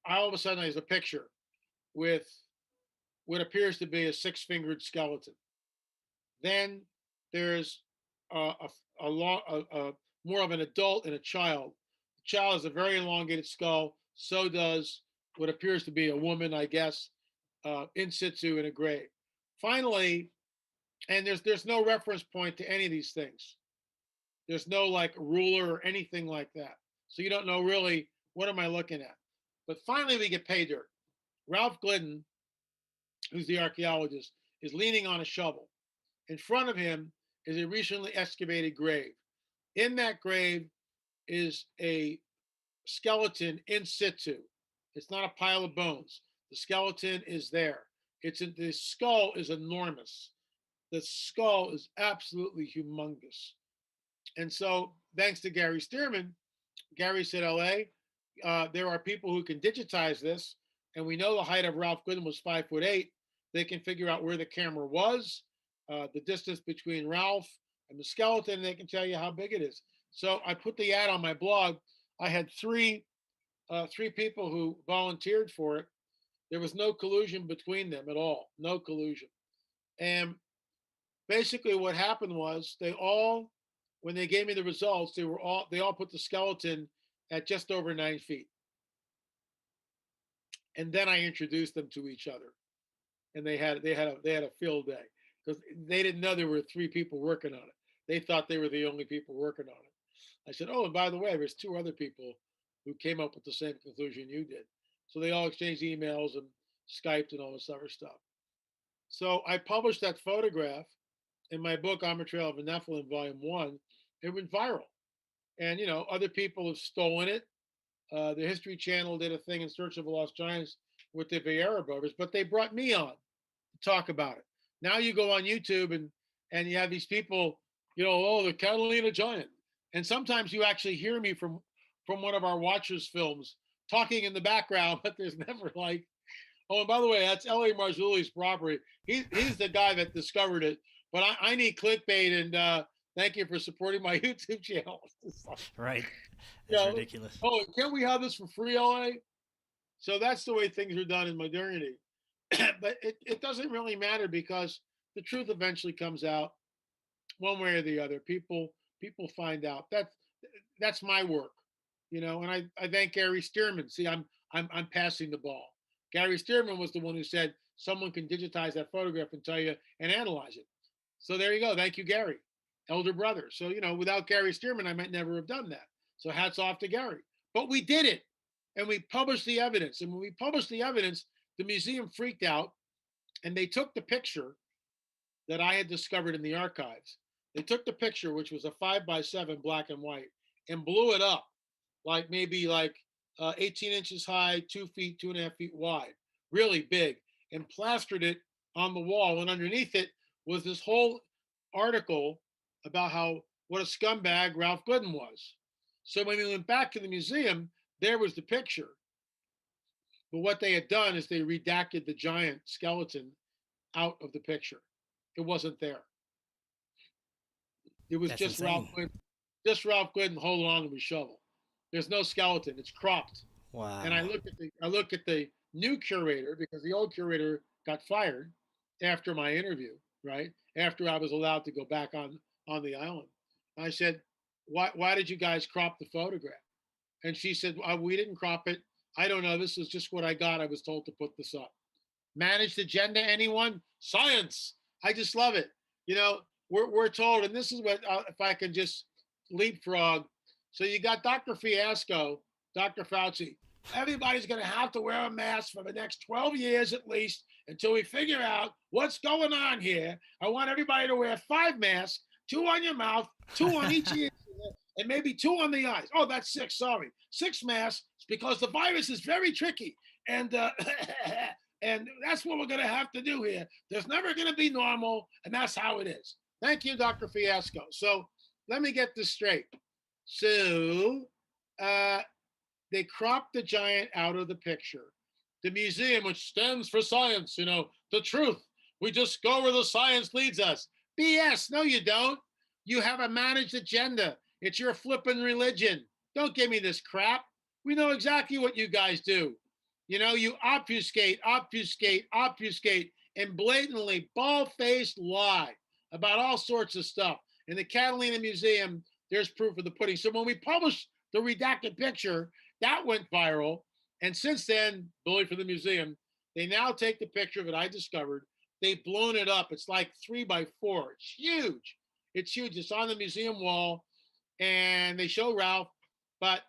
Speaker 2: all of a sudden there's a picture with what appears to be a six-fingered skeleton. Then there's a more of an adult and a child. The child has a very elongated skull. So does what appears to be a woman, I guess, in situ in a grave. Finally, and there's no reference point to any of these things. There's no like ruler or anything like that. So you don't know really what am I looking at. But finally, we get pay dirt. Ralph Glidden, who's the archaeologist, is leaning on a shovel. In front of him is a recently excavated grave. In that grave is a skeleton in situ. It's not a pile of bones. The skeleton is there. The skull is enormous. The skull is absolutely humongous. And so, thanks to Gary Stearman, Gary said, LA, there are people who can digitize this, and we know the height of Ralph Goodman was 5'8". They can figure out where the camera was, the distance between Ralph and the skeleton, and they can tell you how big it is. So I put the ad on my blog. I had three people who volunteered for it. There was no collusion between them at all, no collusion. And basically what happened was when they gave me the results, they all put the skeleton at just over 9 feet. And then I introduced them to each other, and they had a field day because they didn't know there were 3 people working on it. They thought they were the only people working on it. I said, oh, and by the way, there's 2 other people who came up with the same conclusion you did. So they all exchanged emails and Skyped and all this other stuff. So I published that photograph in my book, On the Trail of the Nephilim, Volume 1. It went viral. And, other people have stolen it. The History Channel did a thing in Search of the Lost Giants with the Vieira brothers, but they brought me on to talk about it. Now you go on YouTube and you have these people, the Catalina Giant. And sometimes you actually hear me from one of our Watchers films talking in the background, but there's never like, oh, and by the way, that's L.A. Marzulli's property. He's the guy that discovered it. But I need clickbait, and thank you for supporting my YouTube channel.
Speaker 1: Right. That's ridiculous.
Speaker 2: Oh, can't we have this for free, LA? So that's the way things are done in modernity. But it doesn't really matter because the truth eventually comes out one way or the other. People find out. That's my work, and I thank Gary Stearman. See, I'm passing the ball. Gary Stearman was the one who said someone can digitize that photograph and tell you and analyze it. So there you go. Thank you, Gary, elder brother. So, without Gary Stearman, I might never have done that. So hats off to Gary. But we did it, and we published the evidence. And when we published the evidence, the museum freaked out, and they took the picture that I had discovered in the archives. They took the picture, which was a 5x7 black and white, and blew it up like maybe 18 inches high, 2 feet, 2.5 feet wide, really big, and plastered it on the wall. And underneath it was this whole article about what a scumbag Ralph Gooden was. So when we went back to the museum, there was the picture. But what they had done is they redacted the giant skeleton out of the picture. It wasn't there. It was just Ralph Gooden holding on to his shovel. There's no skeleton. It's cropped.
Speaker 1: Wow.
Speaker 2: And I look at the new curator because the old curator got fired after my interview, right? After I was allowed to go back on the island. I said, why did you guys crop the photograph? And she said, we didn't crop it. I don't know. This is just what I got. I was told to put this up. Managed agenda, anyone? Science. I just love it. We're told, and this is what, if I can just leapfrog. So you got Dr. Fiasco, Dr. Fauci. Everybody's going to have to wear a mask for the next 12 years at least until we figure out what's going on here. I want everybody to wear 5 masks, 2 on your mouth, 2 on each ear, and maybe 2 on the eyes. Oh, that's 6, sorry. 6 masks because the virus is very tricky. And and that's what we're going to have to do here. There's never going to be normal, and that's how it is. Thank you, Dr. Fiasco. So let me get this straight. So they cropped the giant out of the picture. The museum, which stands for science, the truth. We just go where the science leads us. BS. No, you don't. You have a managed agenda. It's your flippin' religion. Don't give me this crap. We know exactly what you guys do. You obfuscate, and blatantly bald-faced lie about all sorts of stuff. In the Catalina Museum, there's proof of the pudding. So when we published the redacted picture, that went viral. And since then, Billy for the museum, they now take the picture that I discovered. They've blown it up. It's like 3x4. It's huge. It's huge. It's on the museum wall. And they show Ralph, but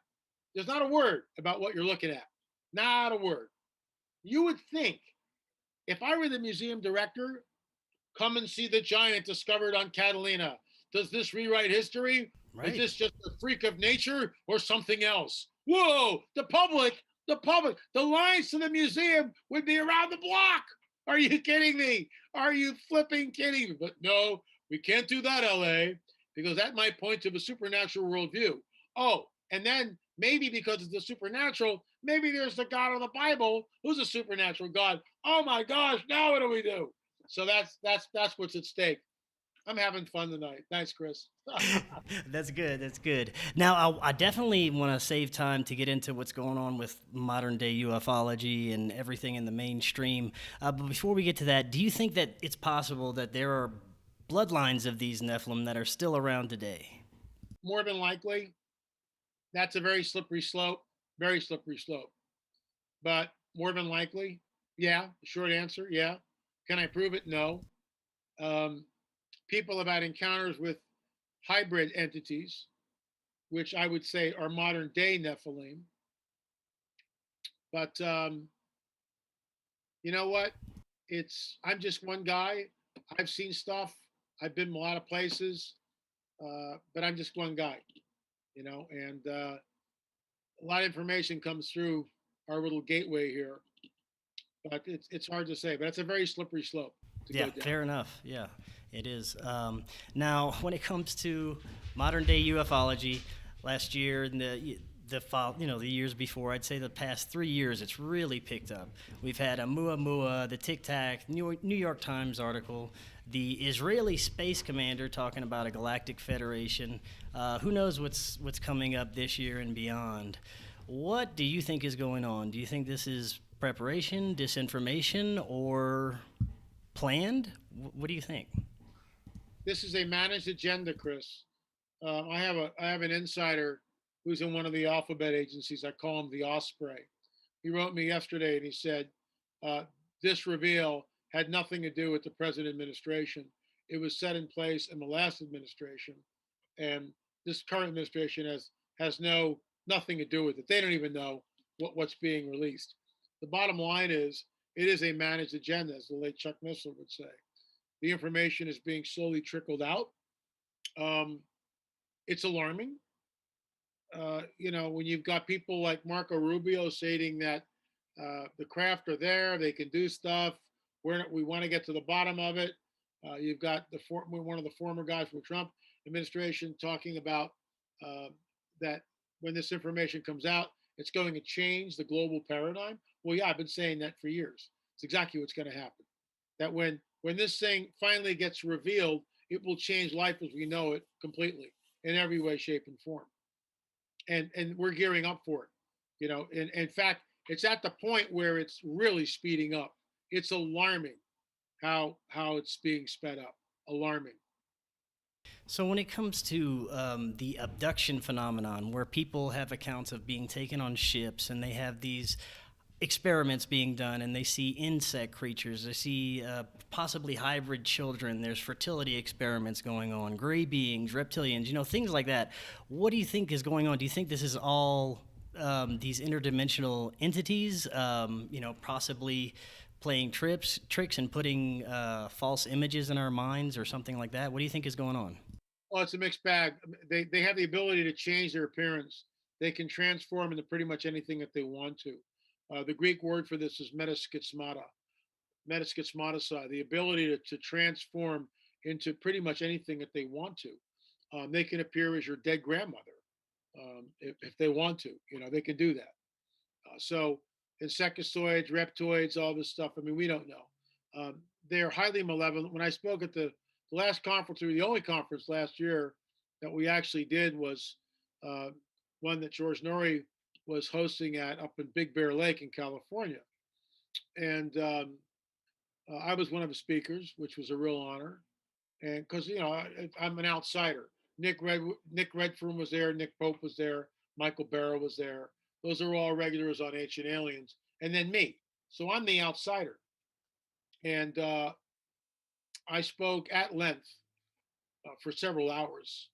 Speaker 2: there's not a word about what you're looking at. Not a word. You would think if I were the museum director, come and see the giant discovered on Catalina. Does this rewrite history? Right. Is this just a freak of nature or something else? Whoa, the public The public, the lines to the museum would be around the block. Are you kidding me? Are you flipping kidding me? But no, we can't do that, LA, because that might point to the supernatural worldview. Oh, and then maybe because it's the supernatural, maybe there's the God of the Bible who's a supernatural God. Oh my gosh, now what do we do? So that's what's at stake. I'm having fun tonight. Thanks, Chris.
Speaker 1: That's good. That's good. Now, I definitely want to save time to get into what's going on with modern day ufology and everything in the mainstream. But before we get to that, do you think that it's possible that there are bloodlines of these Nephilim that are still around today?
Speaker 2: More than likely, that's a very slippery slope. Very slippery slope. But more than likely, yeah. Short answer, yeah. Can I prove it? No. Um, People have had encounters with hybrid entities, which I would say are modern day Nephilim. But you know what? I'm just one guy. I've seen stuff. I've been a lot of places, but I'm just one guy, and a lot of information comes through our little gateway here. But it's hard to say. But it's a very slippery slope to
Speaker 1: Yeah,
Speaker 2: go down.
Speaker 1: fair enough. Yeah, it is. Now, when it comes to modern day ufology, last year and the years before, I'd say the past 3 years, it's really picked up. We've had a Muamua, the Tic Tac, New York Times article, the Israeli space commander talking about a galactic federation. Who knows what's coming up this year and beyond? What do you think is going on? Do you think this is preparation, disinformation, or planned? What do you think?
Speaker 2: This is a managed agenda, Chris. I have an insider who's in one of the alphabet agencies. I call him the Osprey. He wrote me yesterday and he said uh, this reveal had nothing to do with the present administration. It was set in place in the last administration, and this current administration has nothing to do with it. They don't even know what's being released. The bottom line is it is a managed agenda, as the late Chuck Missler would say. The information is being slowly trickled out. Um, it's alarming. When you've got people like Marco Rubio stating that the craft are there, they can do stuff. We want to get to the bottom of it. You've got one of the former guys from the Trump administration talking about uh, that when this information comes out, it's going to change the global paradigm. Well, yeah, I've been saying that for years. It's exactly what's going to happen. That when this thing finally gets revealed, it will change life as we know it completely in every way, shape, and form. And we're gearing up for it. In fact, it's at the point where it's really speeding up. It's alarming how it's being sped up. Alarming.
Speaker 1: So, when it comes to the abduction phenomenon, where people have accounts of being taken on ships and they have these experiments being done and they see insect creatures, they see possibly hybrid children, there's fertility experiments going on, gray beings, reptilians, things like that. What do you think is going on? Do you think this is all these interdimensional entities, possibly playing tricks and putting false images in our minds or something like that? What do you think is going on?
Speaker 2: Well, it's a mixed bag. They have the ability to change their appearance. They can transform into pretty much anything that they want to. The Greek word for this is metaschismata, the ability to transform into pretty much anything that they want to. They can appear as your dead grandmother if they want to. They can do that. So insectoids, reptoids, all this stuff. I mean, we don't know. They're highly malevolent. When I spoke at the last conference, or the only conference last year that we actually did was uh, one that George Norrie was hosting at up in Big Bear Lake in California. And I was one of the speakers, which was a real honor. And because, I'm an outsider. Nick Redfern was there, Nick Pope was there, Michael Barrow was there. Those are all regulars on Ancient Aliens. And then me. So I'm the outsider. And I spoke at length for several hours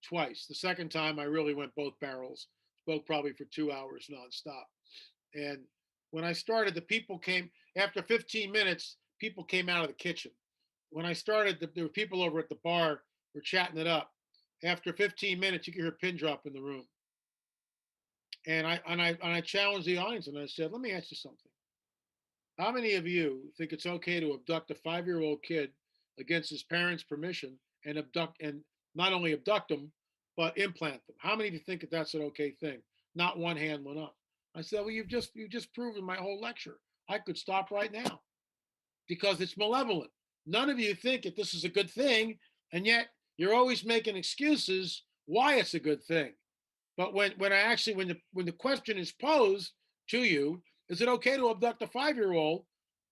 Speaker 2: twice. The second time, I really went both barrels, spoke probably for 2 hours nonstop. And when I started, the people came, after 15 minutes, people came out of the kitchen. When I started, there were people over at the bar, were chatting it up. After 15 minutes, you could hear a pin drop in the room. And I challenged the audience and I said, let me ask you something. How many of you think it's okay to abduct a 5-year-old kid against his parents' permission and abduct and not only abduct them, but implant them? How many of you think that that's an okay thing? Not one hand went up. I said, well, you've just proven my whole lecture. I could stop right now because it's malevolent. None of you think that this is a good thing, and yet you're always making excuses why it's a good thing. But when the question is posed to you, is it okay to abduct a 5-year-old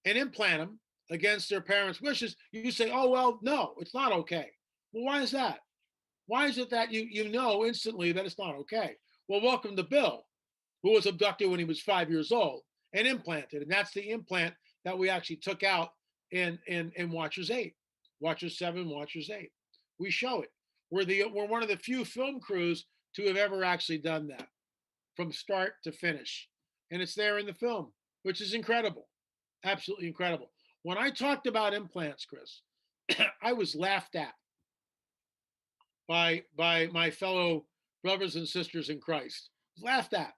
Speaker 2: and implant them against their parents' wishes? You say, oh well, no, it's not okay. Well, why is that? Why is it that you know instantly that it's not okay? Well, welcome to Bill, who was abducted when he was 5 years old and implanted, and that's the implant that we actually took out in Watchers 8, Watchers 7, Watchers 8. We show it. We're one of the few film crews to have ever actually done that from start to finish. And it's there in the film, which is incredible. Absolutely incredible. When I talked about implants, Chris, I was laughed at by my fellow brothers and sisters in Christ. I was laughed at.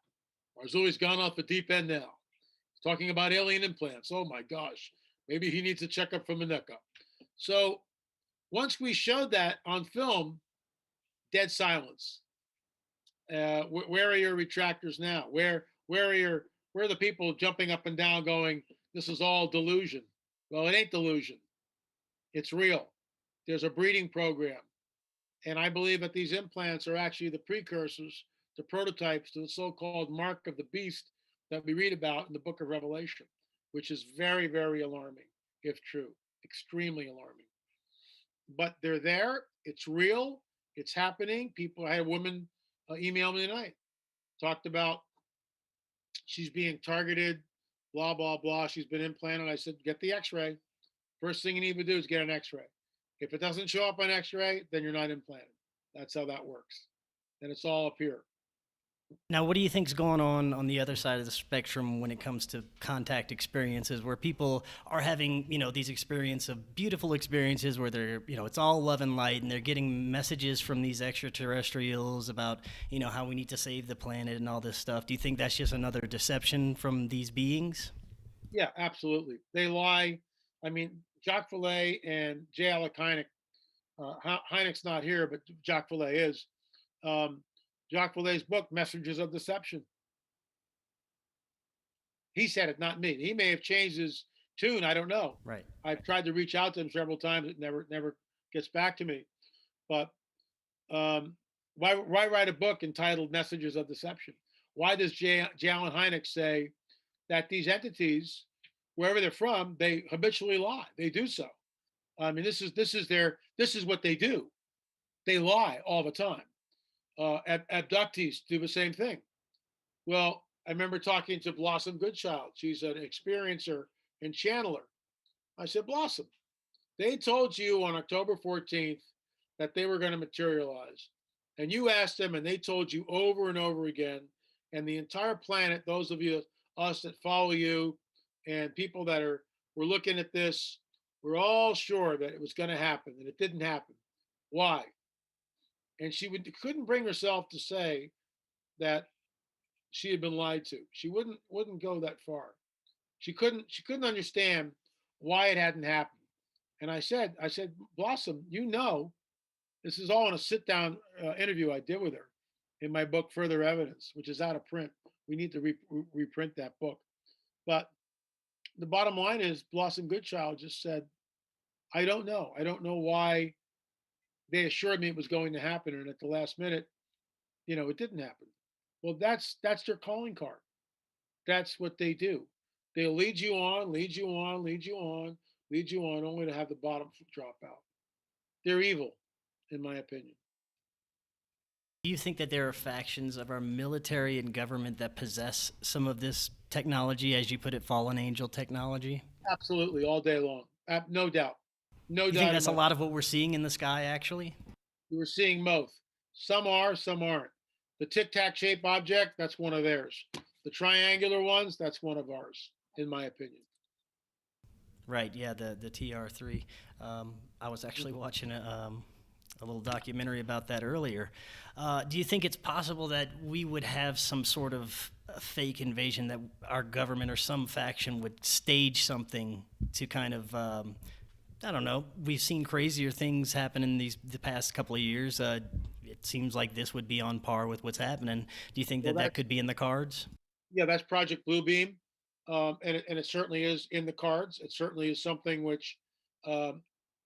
Speaker 2: Marzulli's gone off the deep end now. He's talking about alien implants. Oh my gosh. Maybe he needs a checkup from the neck up. So once we showed that on film, dead silence. Where are your retractors now? Where are the people jumping up and down going, this is all delusion? Well, it ain't delusion. It's real. There's a breeding program. And I believe that these implants are actually the precursors, the prototypes to the so-called mark of the beast that we read about in the book of Revelation, which is very, very alarming, if true, extremely alarming. But they're there. It's real. It's happening. I had a woman email me tonight, talked about she's being targeted, blah, blah, blah. She's been implanted. I said, get the x-ray. First thing you need to do is get an x-ray. If it doesn't show up on x-ray, then you're not implanted. That's how that works. And it's all up here.
Speaker 1: Now, what do you think's going on the other side of the spectrum when it comes to contact experiences, where people are having, these beautiful experiences where they're, it's all love and light, and they're getting messages from these extraterrestrials about, how we need to save the planet and all this stuff? Do you think that's just another deception from these beings?
Speaker 2: Yeah, absolutely. They lie. I mean, Jacques Vallée and J. Alec Hynek, Hynek's not here, but Jacques Vallée is. Um, Jacques Vallée's book, Messages of Deception. He said it, not me. He may have changed his tune. I don't know.
Speaker 1: Right.
Speaker 2: I've tried to reach out to him several times. It never gets back to me. But why write a book entitled Messages of Deception? Why does J. Allen Hynek say that these entities, wherever they're from, they habitually lie? They do so. I mean, this is what they do. They lie all the time. Abductees do the same thing. Well, I remember talking to Blossom Goodchild. She's an experiencer and channeler. I said, Blossom, they told you on October 14th that they were going to materialize. And you asked them, and they told you over and over again. And the entire planet, those of you, us that follow you, and people that were looking at this, we're all sure that it was going to happen, and it didn't happen. Why? And she couldn't bring herself to say that she had been lied to. She wouldn't go that far. She couldn't understand why it hadn't happened. And I said, Blossom, this is all in a sit down interview I did with her in my book Further Evidence, which is out of print. We need to reprint that book. But the bottom line is, Blossom Goodchild just said, I don't know. I don't know why they assured me it was going to happen, and at the last minute, it didn't happen. Well, that's their calling card. That's what they do. They'll lead you on, lead you on, lead you on, lead you on, only to have the bottom drop out. They're evil, in my opinion.
Speaker 1: Do you think that there are factions of our military and government that possess some of this technology, as you put it, fallen angel technology?
Speaker 2: Absolutely, all day long. No doubt. No
Speaker 1: You
Speaker 2: doubt.
Speaker 1: think that's a lot of what we're seeing in the sky, actually?
Speaker 2: We're seeing both. Some are, some aren't. The tic tac shaped object, that's one of theirs. The triangular ones, that's one of ours, in my opinion.
Speaker 1: Right. Yeah. The TR3. I was actually watching a little documentary about that earlier. Do you think it's possible that we would have some sort of fake invasion, that our government or some faction would stage something to kind of, I don't know, we've seen crazier things happen in the past couple of years. It seems like this would be on par with what's happening. Do you think
Speaker 2: Well,
Speaker 1: that that
Speaker 2: that's
Speaker 1: could be in the cards?
Speaker 2: yeah, that's Project Bluebeam, and it certainly is in the cards. It certainly is something um,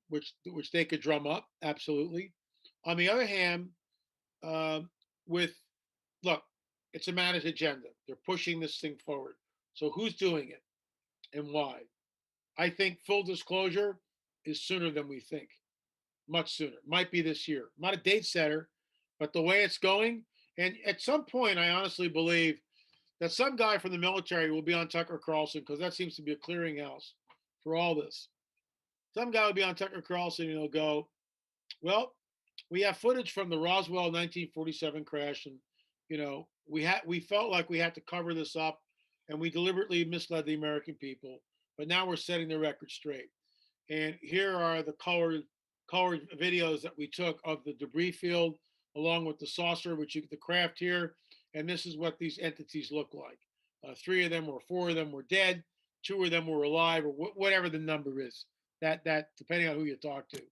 Speaker 2: which they could drum up. Absolutely. On the other hand, um, with look, it's a managed agenda. They're pushing this thing forward. So who's doing it and why? I think full disclosure is sooner than we think. Much sooner. Might be this year. I'm not a date setter, but the way it's going, and at some point, I honestly believe that some guy from the military will be on Tucker Carlson, because that seems to be a clearinghouse for all this. Some guy will be on Tucker Carlson and he'll go, well, we have footage from the Roswell 1947 crash, and we felt like we had to cover this up, and we deliberately misled the American people, but now we're setting the record straight. And here are the colored videos that we took of the debris field, along with the saucer, the craft here, and this is what these entities look like. Three of them or four of them were dead, two of them were alive, or whatever the number is. That depending on who you talk to,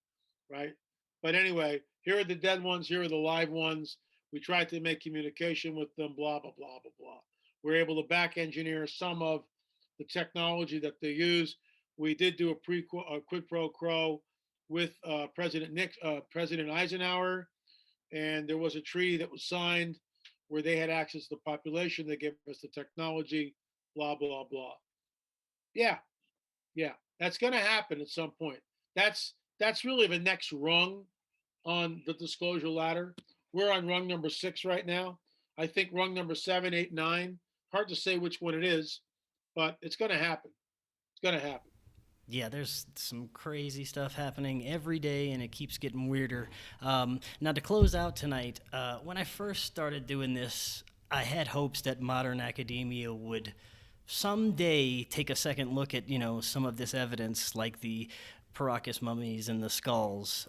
Speaker 2: right? But anyway, here are the dead ones. Here are the live ones. We tried to make communication with them. Blah blah blah blah blah. We're able to back engineer some of the technology that they use. We did do a quid pro quo with President Eisenhower, and there was a treaty that was signed where they had access to the population. They gave us the technology. Blah blah blah. Yeah, yeah, that's going to happen at some point. That's really the next rung on the disclosure ladder. We're on rung number 6 right now. I think rung number 7, 8, 9. Hard to say which one it is, but it's going to happen. It's going to happen.
Speaker 1: Yeah, there's some crazy stuff happening every day, and it keeps getting weirder. Now, to close out tonight, when I first started doing this, I had hopes that modern academia would someday take a second look at, some of this evidence, like the Paracas mummies and the skulls.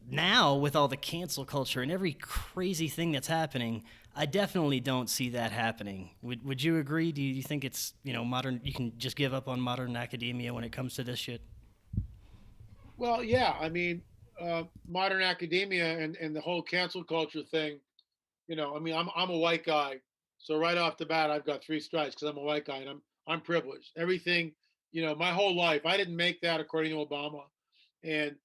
Speaker 1: Now, with all the cancel culture and every crazy thing that's happening, I definitely don't see that happening. Would you agree? Do you think it's, modern, you can just give up on modern academia when it comes to this shit?
Speaker 2: Well, yeah, I mean, modern academia and the whole cancel culture thing. I mean, I'm a white guy, so right off the bat, I've got 3 strikes because I'm a white guy and I'm privileged. Everything, my whole life, I didn't make that according to Obama, and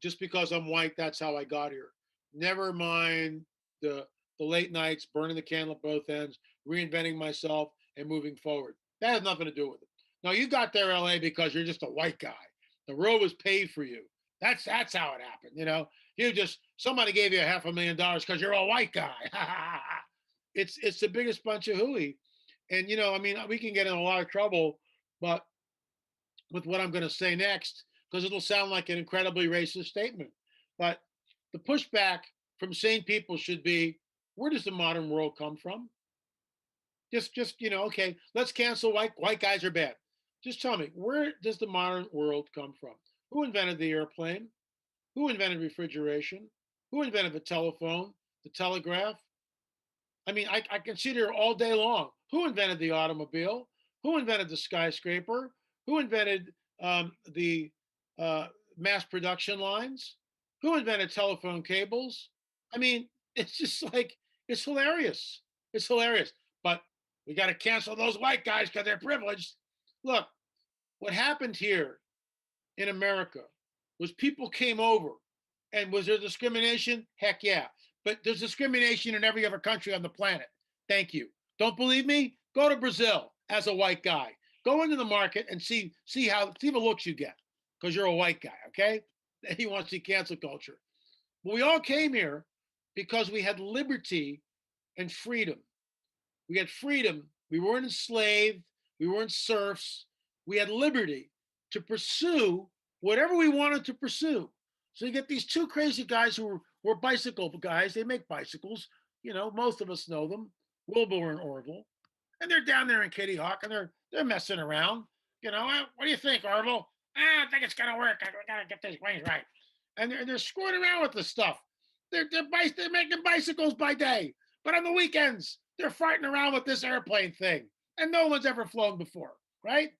Speaker 2: just because I'm white, that's how I got here. Never mind the the late nights, burning the candle at both ends, reinventing myself, and moving forward. That has nothing to do with it. No, you got there, LA, because you're just a white guy. The road was paved for you. That's how it happened. You just somebody gave you $500,000 because you're a white guy. It's the biggest bunch of hooey. And I mean, we can get in a lot of trouble, but with what I'm going to say next, because it'll sound like an incredibly racist statement. But the pushback from sane people should be, where does the modern world come from? Just okay, let's cancel white guys are bad. Just tell me, where does the modern world come from? Who invented the airplane? Who invented refrigeration? Who invented the telephone, the telegraph? I mean, I can sit here all day long. Who invented the automobile? Who invented the skyscraper? Who invented the uh, mass production lines? Who invented telephone cables? I mean, it's just like, it's hilarious. It's hilarious. But we got to cancel those white guys because they're privileged. Look, what happened here in America was people came over. And was there discrimination? Heck yeah. But there's discrimination in every other country on the planet. Thank you. Don't believe me? Go to Brazil as a white guy. Go into the market and see the looks you get because you're a white guy, okay? He wants to see cancel culture. But we all came here because we had liberty and freedom. We had freedom. We weren't enslaved. We weren't serfs. We had liberty to pursue whatever we wanted to pursue. So you get these two crazy guys who were bicycle guys. They make bicycles. Most of us know them, Wilbur and Orville. And they're down there in Kitty Hawk and they're messing around. What do you think, Orville? I think it's gonna work. I gotta get these wings right. and they're screwing around with the stuff. They're making bicycles by day, but on the weekends they're fighting around with this airplane thing, and no one's ever flown before, right?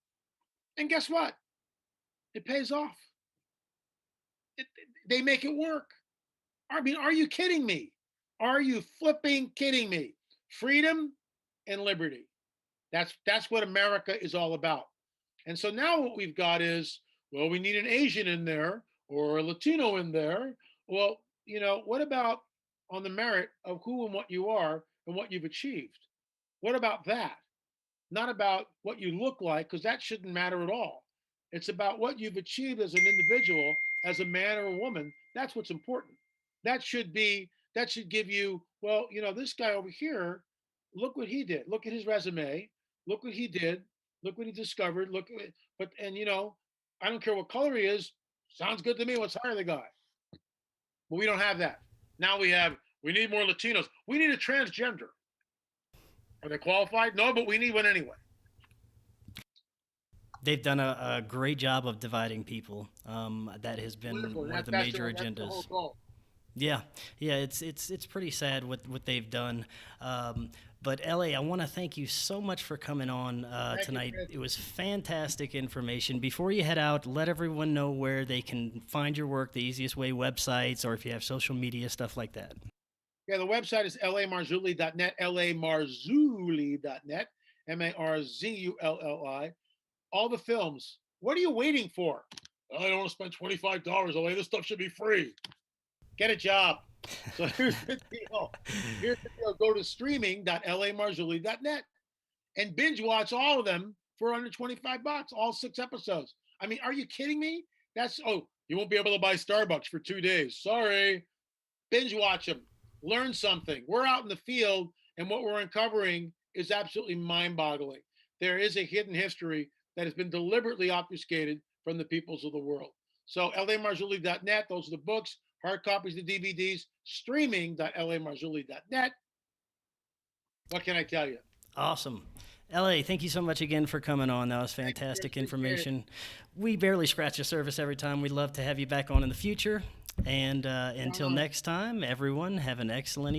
Speaker 2: And guess what? It pays off. They make it work. I mean, are you kidding me? Are you flipping kidding me? Freedom and liberty. That's what America is all about. And so now what we've got is, well, we need an Asian in there or a Latino in there. Well, what about on the merit of who and what you are and what you've achieved? What about that? Not about what you look like, because that shouldn't matter at all. It's about what you've achieved as an individual, as a man or a woman. That's what's important. That should give you, well, this guy over here, look what he did. Look at his resume. Look what he did. Look what he discovered. I don't care what color he is. Sounds good to me. Let's hire the guy. But we don't have that. Now we need more Latinos. We need a transgender. Are they qualified? No, but we need one anyway.
Speaker 1: They've done a great job of dividing people. That has been one of the major agendas. Yeah, it's pretty sad what they've done. But LA, I want to thank you so much for coming on tonight. It was fantastic information. Before you head out, let everyone know where they can find your work, the easiest way, websites, or if you have social media, stuff like that.
Speaker 2: Yeah, the website is lamarzulli.net, lamarzulli.net, Marzulli. All the films. What are you waiting for? I don't want to spend $25. LA, this stuff should be free. Get a job. So here's the deal. Go to streaming.lamarzulli.net and binge watch all of them for under $25, all 6 episodes. I mean, are you kidding me? You won't be able to buy Starbucks for 2 days. Sorry. Binge watch them. Learn something. We're out in the field, and what we're uncovering is absolutely mind-boggling. There is a hidden history that has been deliberately obfuscated from the peoples of the world. So lamarzulli.net, those are the books, hard copies, the DVDs, streaming.lamarzulli.net. What can I tell you?
Speaker 1: Awesome. LA, thank you so much again for coming on. That was fantastic information. We barely scratch the surface every time. We'd love to have you back on in the future. And until next time, everyone, have an excellent evening.